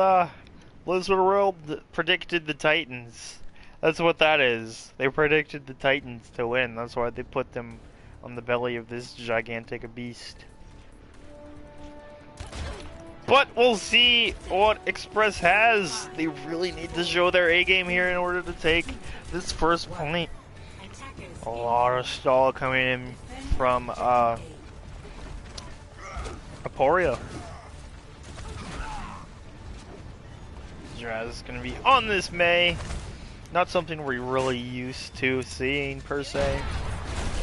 predicted the Titans. That's what that is. They predicted the Titans to win. That's why they put them on the belly of this gigantic beast. But we'll see what Express has. They really need to show their A game here in order to take this first point. A lot of stall coming in from Aporia. Jazz is going to be on this May. Not something we're really used to seeing per se,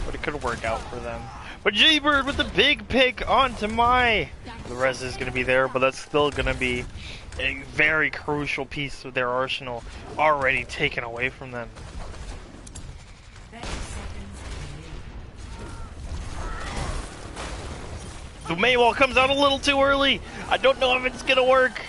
but it could work out for them. But Jaybird with the big pick onto Mai. The rest is going to be there, but that's still going to be a very crucial piece of their arsenal already taken away from them. The Maywall comes out a little too early. I don't know if it's going to work.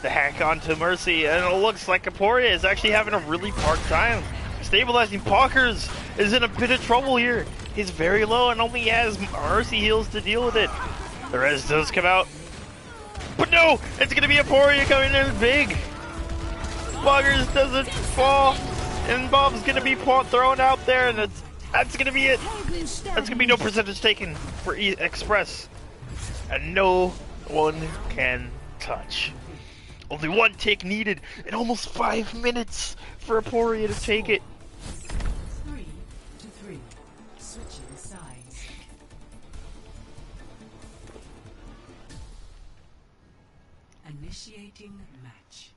The hack onto Mercy, and it looks like Aporia is actually having a really hard time. Stabilizing Pockers is in a bit of trouble here. He's very low and only has Mercy heals to deal with it. The res does come out. But no! It's going to be Aporia coming in big. Poggers doesn't fall. And Bob's going to be thrown out there, and that's going to be it. That's going to be no percentage taken for Express. And no one can touch. Only one tick needed, and almost 5 minutes for Aporia to take it. 3-3. Switching sides. Initiating match.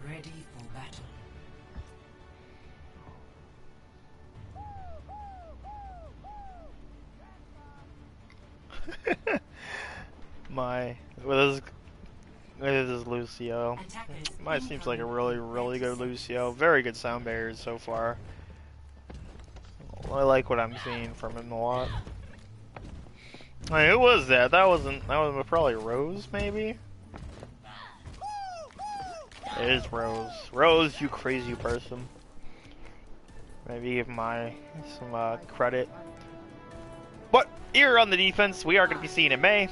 Ready for battle. This is Lucio. Mai seems like a really good Lucio. Very good sound barriers so far. I like what I'm seeing from him a lot. Hey, who was that? That was probably Rose, maybe? It is Rose. Rose, you crazy person. Maybe give Mai some credit. But here on the defense, we are going to be seeing in May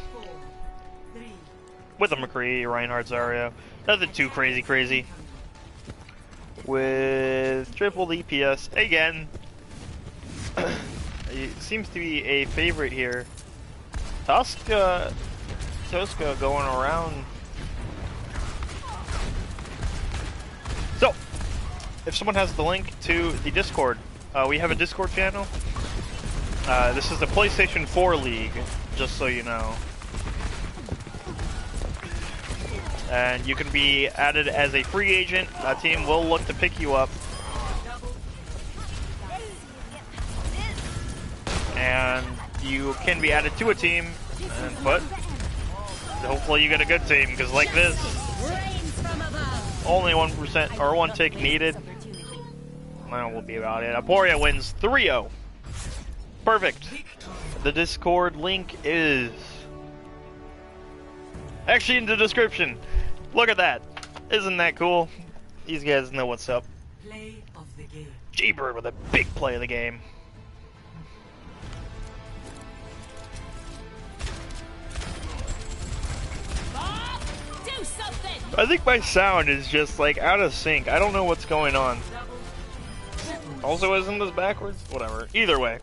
with a McCree, Reinhardt, Zarya. Nothing too crazy. With triple DPS again. It seems to be a favorite here. Tosca going around. So, if someone has the link to the Discord, we have a Discord channel. This is the PlayStation 4 League, just so you know. And you can be added as a free agent. That team will look to pick you up. And you can be added to a team, but hopefully you get a good team, because like this, only 1% or 1 tick needed. That will be about it. Aporia wins 3-0. Perfect. The Discord link is actually in the description. Look at that. Isn't that cool? These guys know what's up. Play of the game. G-Bird with a big play of the game. Bob, do something. I think my sound is just like out of sync. I don't know what's going on. Also, isn't this backwards? Whatever. Either way.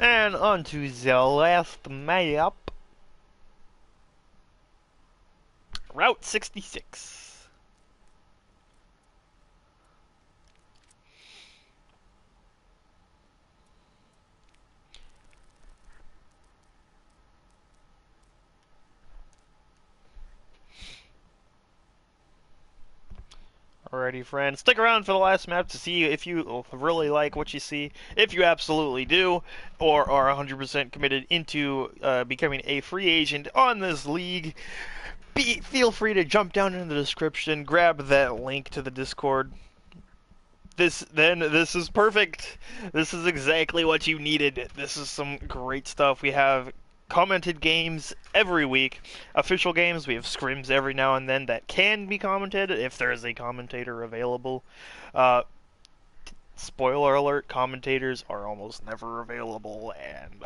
And on to the last map. Route 66. Alrighty, friends. Stick around for the last map to see if you really like what you see. If you absolutely do, or are 100% committed into becoming a free agent on this league. feel free to jump down in the description, grab that link to the Discord. This is perfect. This is exactly what you needed. This is some great stuff. We have commented games every week, official games. We have scrims every now and then that can be commented if there is a commentator available. Spoiler alert, commentators are almost never available, and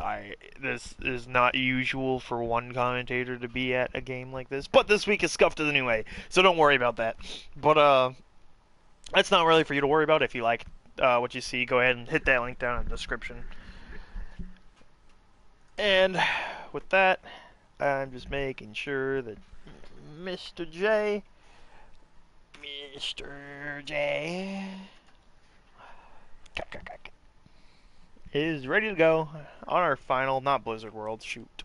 this is not usual for one commentator to be at a game like this, but this week is scuffed anyway, so don't worry about that. But that's not really for you to worry about. If you like what you see, go ahead and hit that link down in the description. And with that, I'm just making sure that Mr. J is ready to go on our final, not Blizzard World, shoot.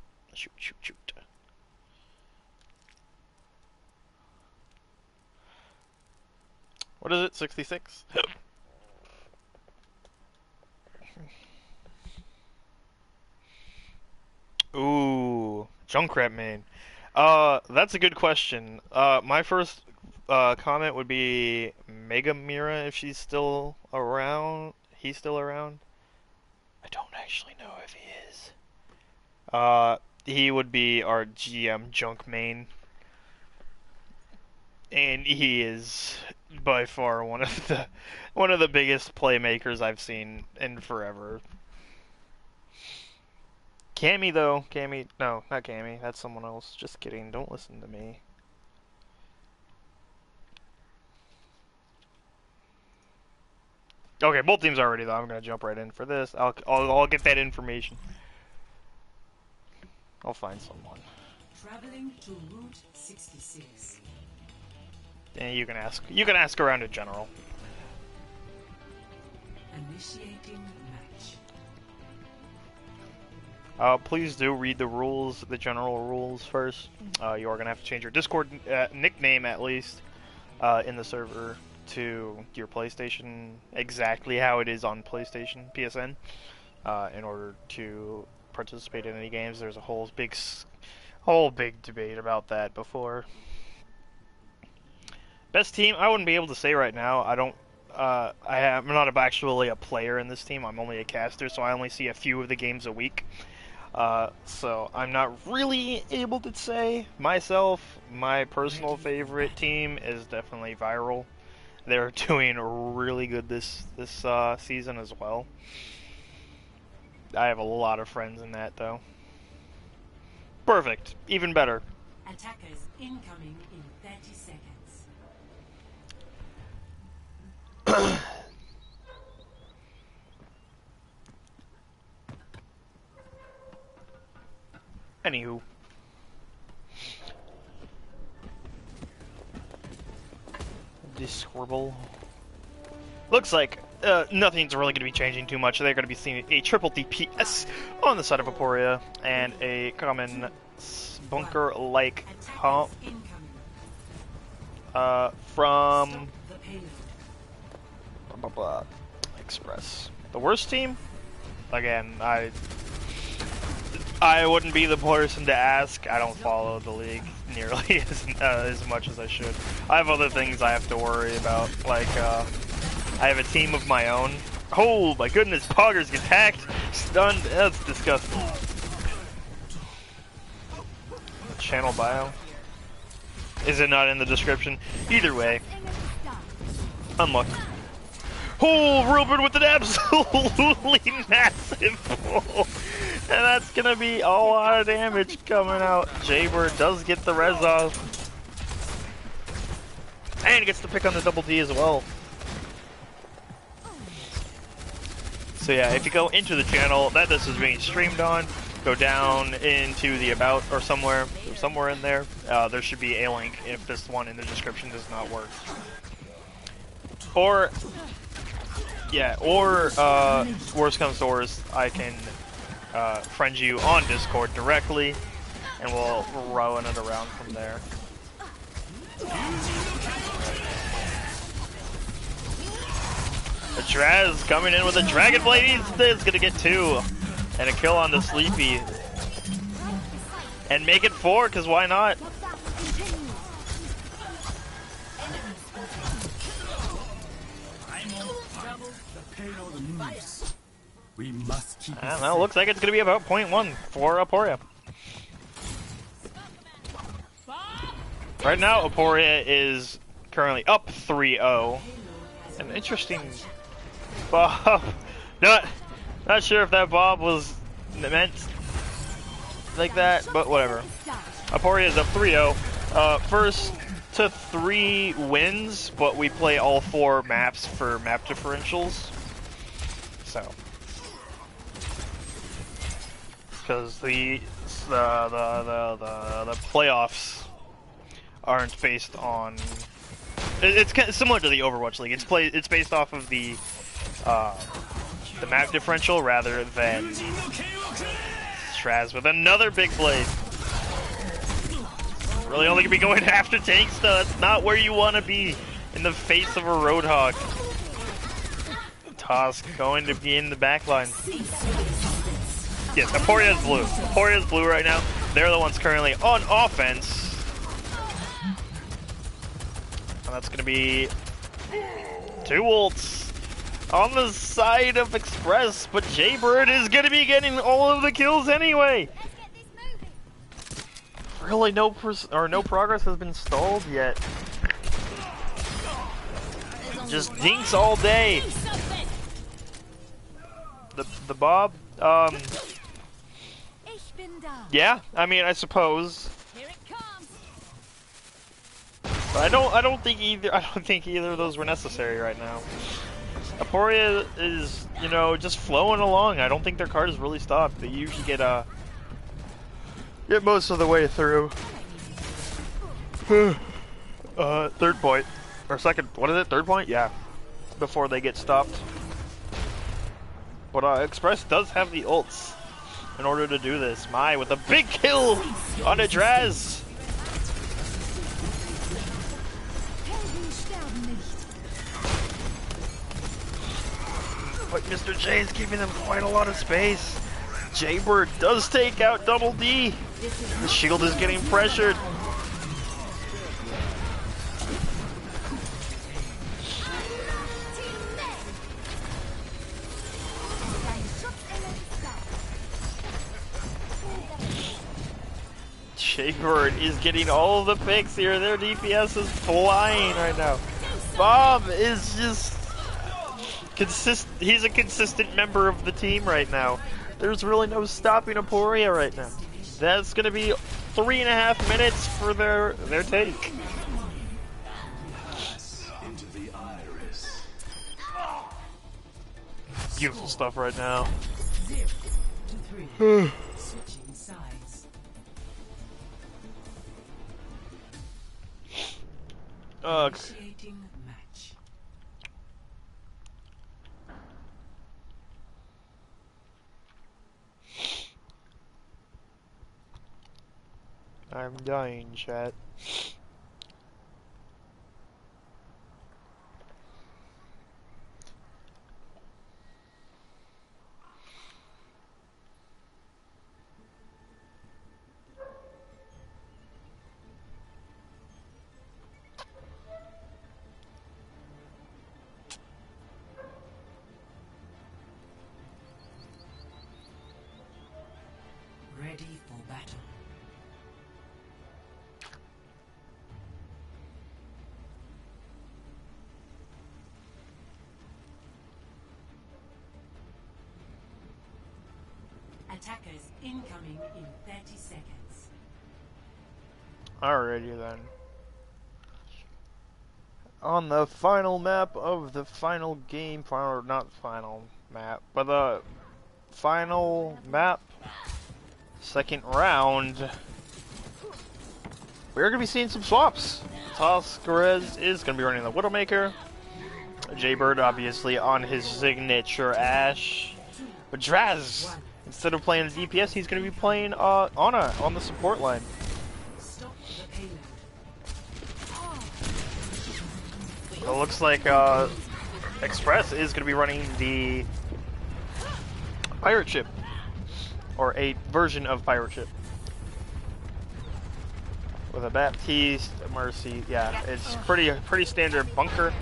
What is it, 66? Ooh, Junkrat main. That's a good question. My first comment would be Mega Mira if she's still around. He's still around. I don't actually know if he is. He would be our GM Junk main. And he is by far one of the biggest playmakers I've seen in forever. Cammy though, no, not Cammy, that's someone else. Just kidding, don't listen to me. Okay, both teams are ready though. I'm gonna jump right in for this. I'll get that information. I'll find someone. Traveling to Route 66. And you can ask around in general. Initiating match. Please do read the rules, the general rules first. You are gonna have to change your Discord nickname at least in the server to your PlayStation, exactly how it is on PlayStation PSN, in order to participate in any games. There's a whole big debate about that before. Best team, I wouldn't be able to say right now. I'm not actually a player in this team. I'm only a caster, so I only see a few of the games a week. So I'm not really able to say myself. My personal favorite team is definitely Viral. They're doing really good this season as well. I have a lot of friends in that though. Perfect, even better. Attackers incoming in 30 seconds. Anywho. This horrible. Looks like nothing's really going to be changing too much. They're going to be seeing a triple DPS on the side of Aporia and a common bunker-like pump from Express. The worst team? Again, I wouldn't be the person to ask. I don't follow the league nearly as much as I should. I have other things I have to worry about, like I have a team of my own. Oh my goodness, Poggers get hacked, stunned. That's disgusting. Channel bio. Is it not in the description? Either way, unlucky. Oh, Ruben with an absolutely massive pull. And that's gonna be a lot of damage coming out. Jaybird does get the res off. And gets to pick on the double D as well. So yeah, if you go into the channel that this is being streamed on, go down into the about or somewhere in there. There should be a link if this one in the description does not work. Or worst comes to worst, I can friend you on Discord directly, and we'll run it around from there. The Draz coming in with a Dragon Blade. He's gonna get 2 and a kill on the Sleepy, and make it 4. Cause why not? payload moves, we must keep I don't it know, looks like it's going to be about .1 for Aporia. Right now, Aporia is currently up 3-0. An interesting Bob. Not sure if that Bob was meant like that, but whatever. Aporia is up 3-0. First to 3 wins, but we play all 4 maps for map differentials. So, because the playoffs aren't based on. It's kind of similar to the Overwatch League. It's based off of the map differential rather than Straz with another big blade. Really only gonna be going after tanks though. That's not where you want to be in the face of a Roadhog. Tosk going to be in the back line. Yes, Aporia's blue. Aporia's blue right now. They're the ones currently on offense. And that's gonna be 2 ults on the side of Express, but Jaybird is gonna be getting all of the kills anyway. Really, no progress has been stalled yet. Just dinks all day. The Bob, yeah, I mean, I suppose. But I don't think either of those were necessary right now. Aporia is, you know, just flowing along. I don't think their card is really stopped. They usually get most of the way through. Third point. Or second, what is it? Third point? Yeah. Before they get stopped. But Express does have the ults in order to do this. Mai with a big kill on a Draz. But Mr. J is giving them quite a lot of space. Jaybird does take out Double D. The shield is getting pressured. Jaybird is getting all of the picks here. Their DPS is flying right now. Bob is just he's a consistent member of the team right now. There's really no stopping Aporia right now. That's gonna be 3.5 minutes for their take. Beautiful stuff right now. 0 to 3. Switching sides. Initiating match. I'm dying, chat. Ready for battle. Attackers incoming in 30 seconds. Alrighty then. On the final map of the final game, not final map, but the final map, second round, we're going to be seeing some swaps. Toscarez is going to be running the Widowmaker. Jaybird obviously on his signature Ashe. But Draz, instead of playing a DPS, he's going to be playing Ana on the support line. Stop the payload. It looks like Express is going to be running the pirate ship, or a version of pirate ship, with a Baptiste, a Mercy. Yeah, it's pretty standard bunker.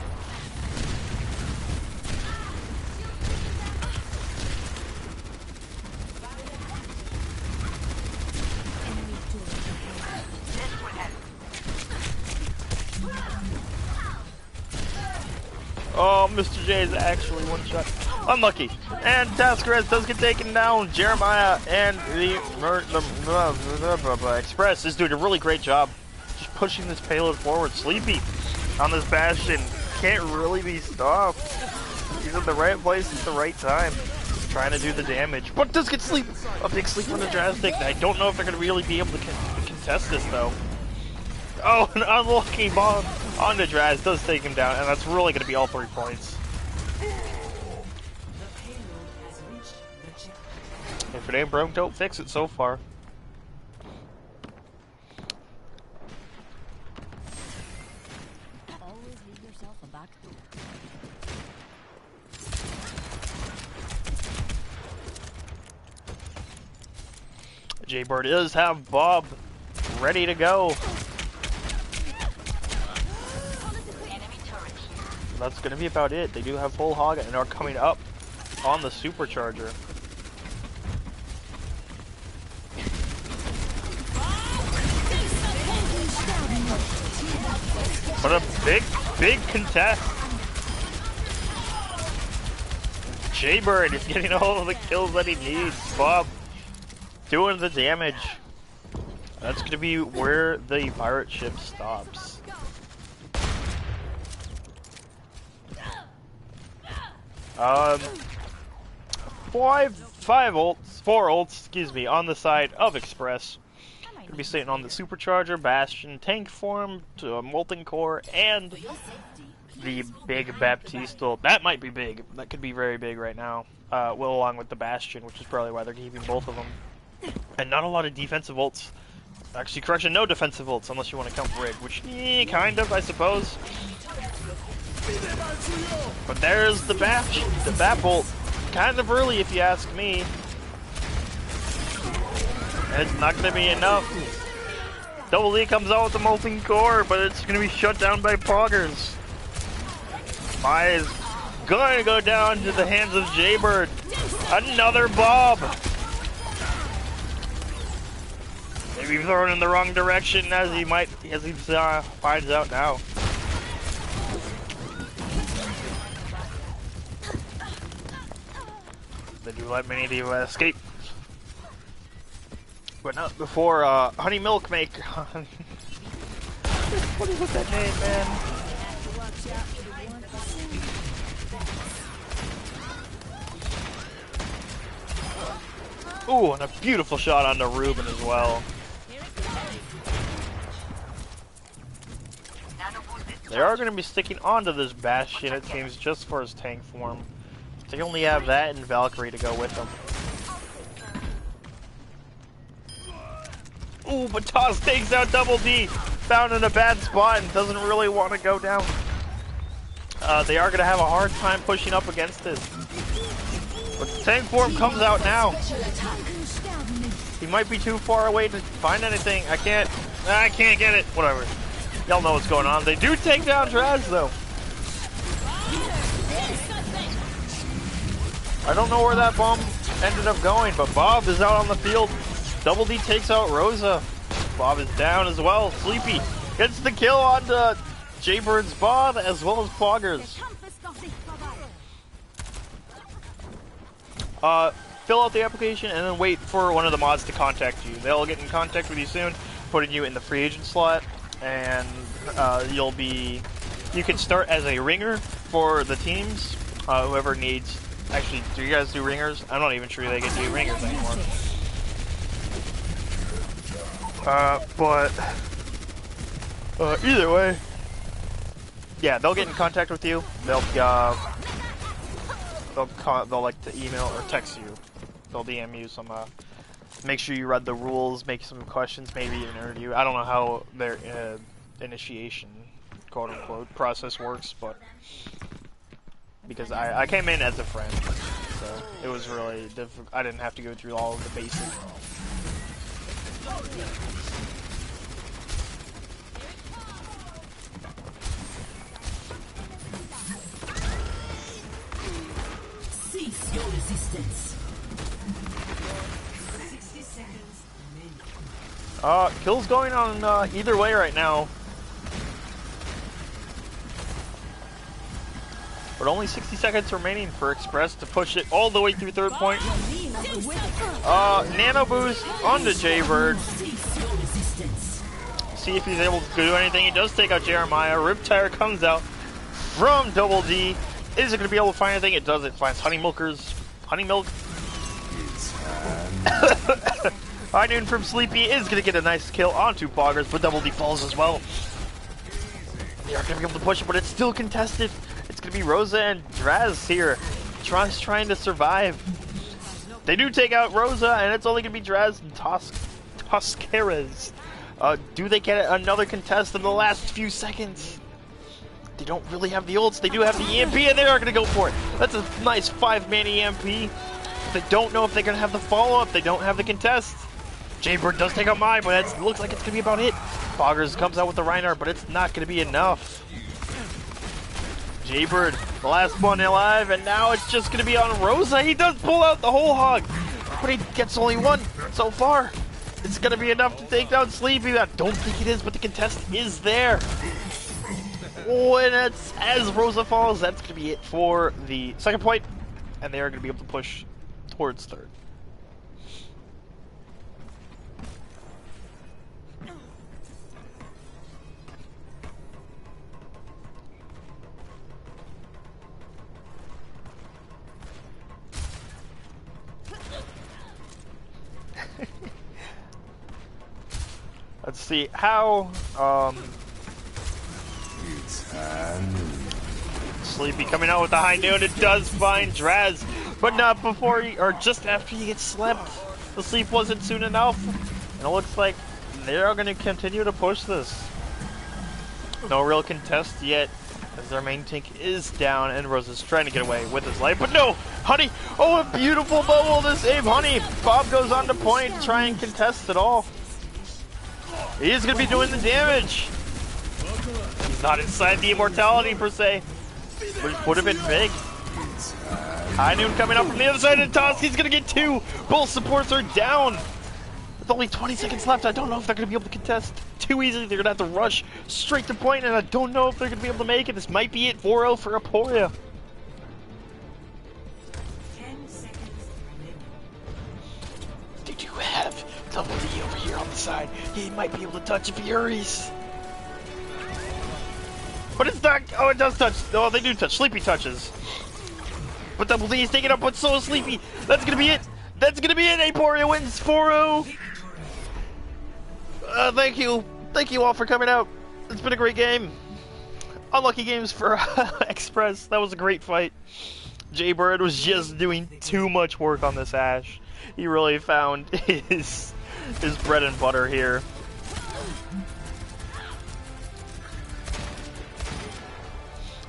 Oh, Mr. J is actually one shot. Unlucky. And Taskarez does get taken down. Jeremiah and the Express is doing a really great job just pushing this payload forward. Sleepy on this Bastion can't really be stopped. He's in the right place at the right time, trying to do the damage. But does get sleep. A big sleep on the Drastic. I don't know if they're going to really be able to contest this, though. Oh, an unlucky bomb on the Draz does take him down, and that's really going to be all 3 points. If it ain't broke, don't fix it so far. Always leave yourself a back door. Jaybird does have Bob ready to go. That's going to be about it. They do have full hog and are coming up on the supercharger. What a big contest. Jaybird is getting all of the kills that he needs. Bob doing the damage. That's going to be where the pirate ship stops. Four ults, excuse me, on the side of Express. Gonna be sitting on the supercharger, Bastion, tank form, to a molten core, and the big Baptiste ult. That might be big. That could be very big right now. Well, along with the Bastion, which is probably why they're keeping both of them. And not a lot of defensive ults. Actually, correction, no defensive ults unless you want to count Rig, which kind of, I suppose. But there's the Bap ult. Kind of early if you ask me. And it's not going to be enough. Double E comes out with the molten core, but it's going to be shut down by Poggers. Mai is going to go down to the hands of Jaybird. Another Bob. Maybe thrown in the wrong direction as he finds out now. They do let many of you escape. But not before Honey Milk make. What is with that name, man? Ooh, and a beautiful shot onto Ruben as well. They are going to be sticking onto this Bastion, it seems, just for his tank form. They only have that and Valkyrie to go with them. Ooh, but Toss takes out Double D. Found in a bad spot and doesn't really want to go down. They are going to have a hard time pushing up against this. But the tank form comes out now. He might be too far away to find anything. I can't get it. Whatever. Y'all know what's going on. They do take down Draz, though. I don't know where that bomb ended up going, but Bob is out on the field. Double D takes out Rosa. Bob is down as well. Sleepy gets the kill onto Jaybird's Bob as well as Poggers. Fill out the application and then wait for one of the mods to contact you. They'll get in contact with you soon, putting you in the free agent slot, and you can start as a ringer for the teams. Whoever needs. Actually, do you guys do ringers? I'm not even sure they can do ringers anymore. But either way, yeah, they'll get in contact with you. They'll like to email or text you. They'll DM you some. Make sure you read the rules. Make some questions. Maybe an interview. I don't know how their initiation, quote unquote, process works, but because I came in as a friend, so it was really difficult. I didn't have to go through all of the basic. Cease your resistance. 60 seconds remaining. Kills going on either way right now. But only 60 seconds remaining for Express to push it all the way through third point. Nano boost onto Jaybird. See if he's able to do anything. He does take out Jeremiah. Riptire comes out from Double D. Is it going to be able to find anything? It does. It finds Honey Milkers. Honey Milk. High Noon from Sleepy is going to get a nice kill onto Poggers, but Double D falls as well. They aren't going to be able to push it, but it's still contested. It's going to be Rosa and Draz here. Draz trying to survive. They do take out Rosa, and it's only going to be Draz and Toscaras. Do they get another contest in the last few seconds? They don't really have the ults. They do have the EMP, and they are going to go for it. That's a nice 5-man EMP. They don't know if they're going to have the follow-up. They don't have the contest. Jaybird does take out Mai, but it looks like it's going to be about it. Poggers comes out with the Reinhardt, but it's not going to be enough. Jaybird, the last one alive, and now it's just going to be on Rosa. He does pull out the whole hog, but he gets only one so far. It's going to be enough to take down Sleepy. I don't think it is, but the contest is there. Oh, and it's, as Rosa falls, that's going to be it for the second point, and they are going to be able to push towards third. Let's see how Sleepy coming out with the high noon. It does find Draz, but not before he, or just after he gets slept. The sleep wasn't soon enough, and it looks like they are going to continue to push this. No real contest yet, as their main tank is down, and Rosa's trying to get away with his life, but no! Honey! Oh, a beautiful bubble to save Honey! Bob goes on to point to try and contest it all. He's going to be doing the damage. He's not inside the immortality per se, which would have been big. High Noon coming up from the other side of the toss. He's going to get two. Both supports are down. With only 20 seconds left, I don't know if they're going to be able to contest too easily. They're going to have to rush straight to point, and I don't know if they're going to be able to make it. This might be it. 4-0 for Aporia. 10 seconds remaining. They do have Double D over here on the side. He might be able to touch if he hurries. But it's not. Oh, it does touch. Oh, they do touch. Sleepy touches. But Double D is taking up, but so is Sleepy. That's going to be it. That's going to be it. Aporia wins 4-0. Thank you. Thank you all for coming out. It's been a great game. Unlucky games for Express. That was a great fight. Jaybird was just doing too much work on this Ashe. He really found his bread and butter here.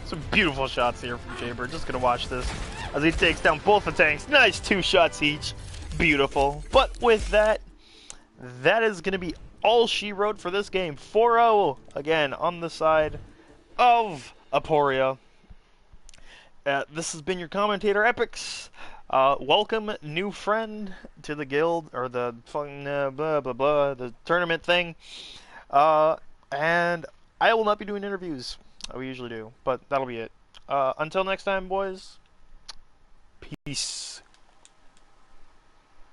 Some beautiful shots here from Jaybird. Just gonna watch this as he takes down both the tanks. Nice 2 shots each. Beautiful. But with that, that is gonna be all she wrote for this game. 4-0 again on the side of Aporia. This has been your commentator, Epics. Welcome, new friend, to the guild, or the fun, blah, blah, blah, the tournament thing. And I will not be doing interviews. We usually do, but that'll be it. Until next time, boys. Peace.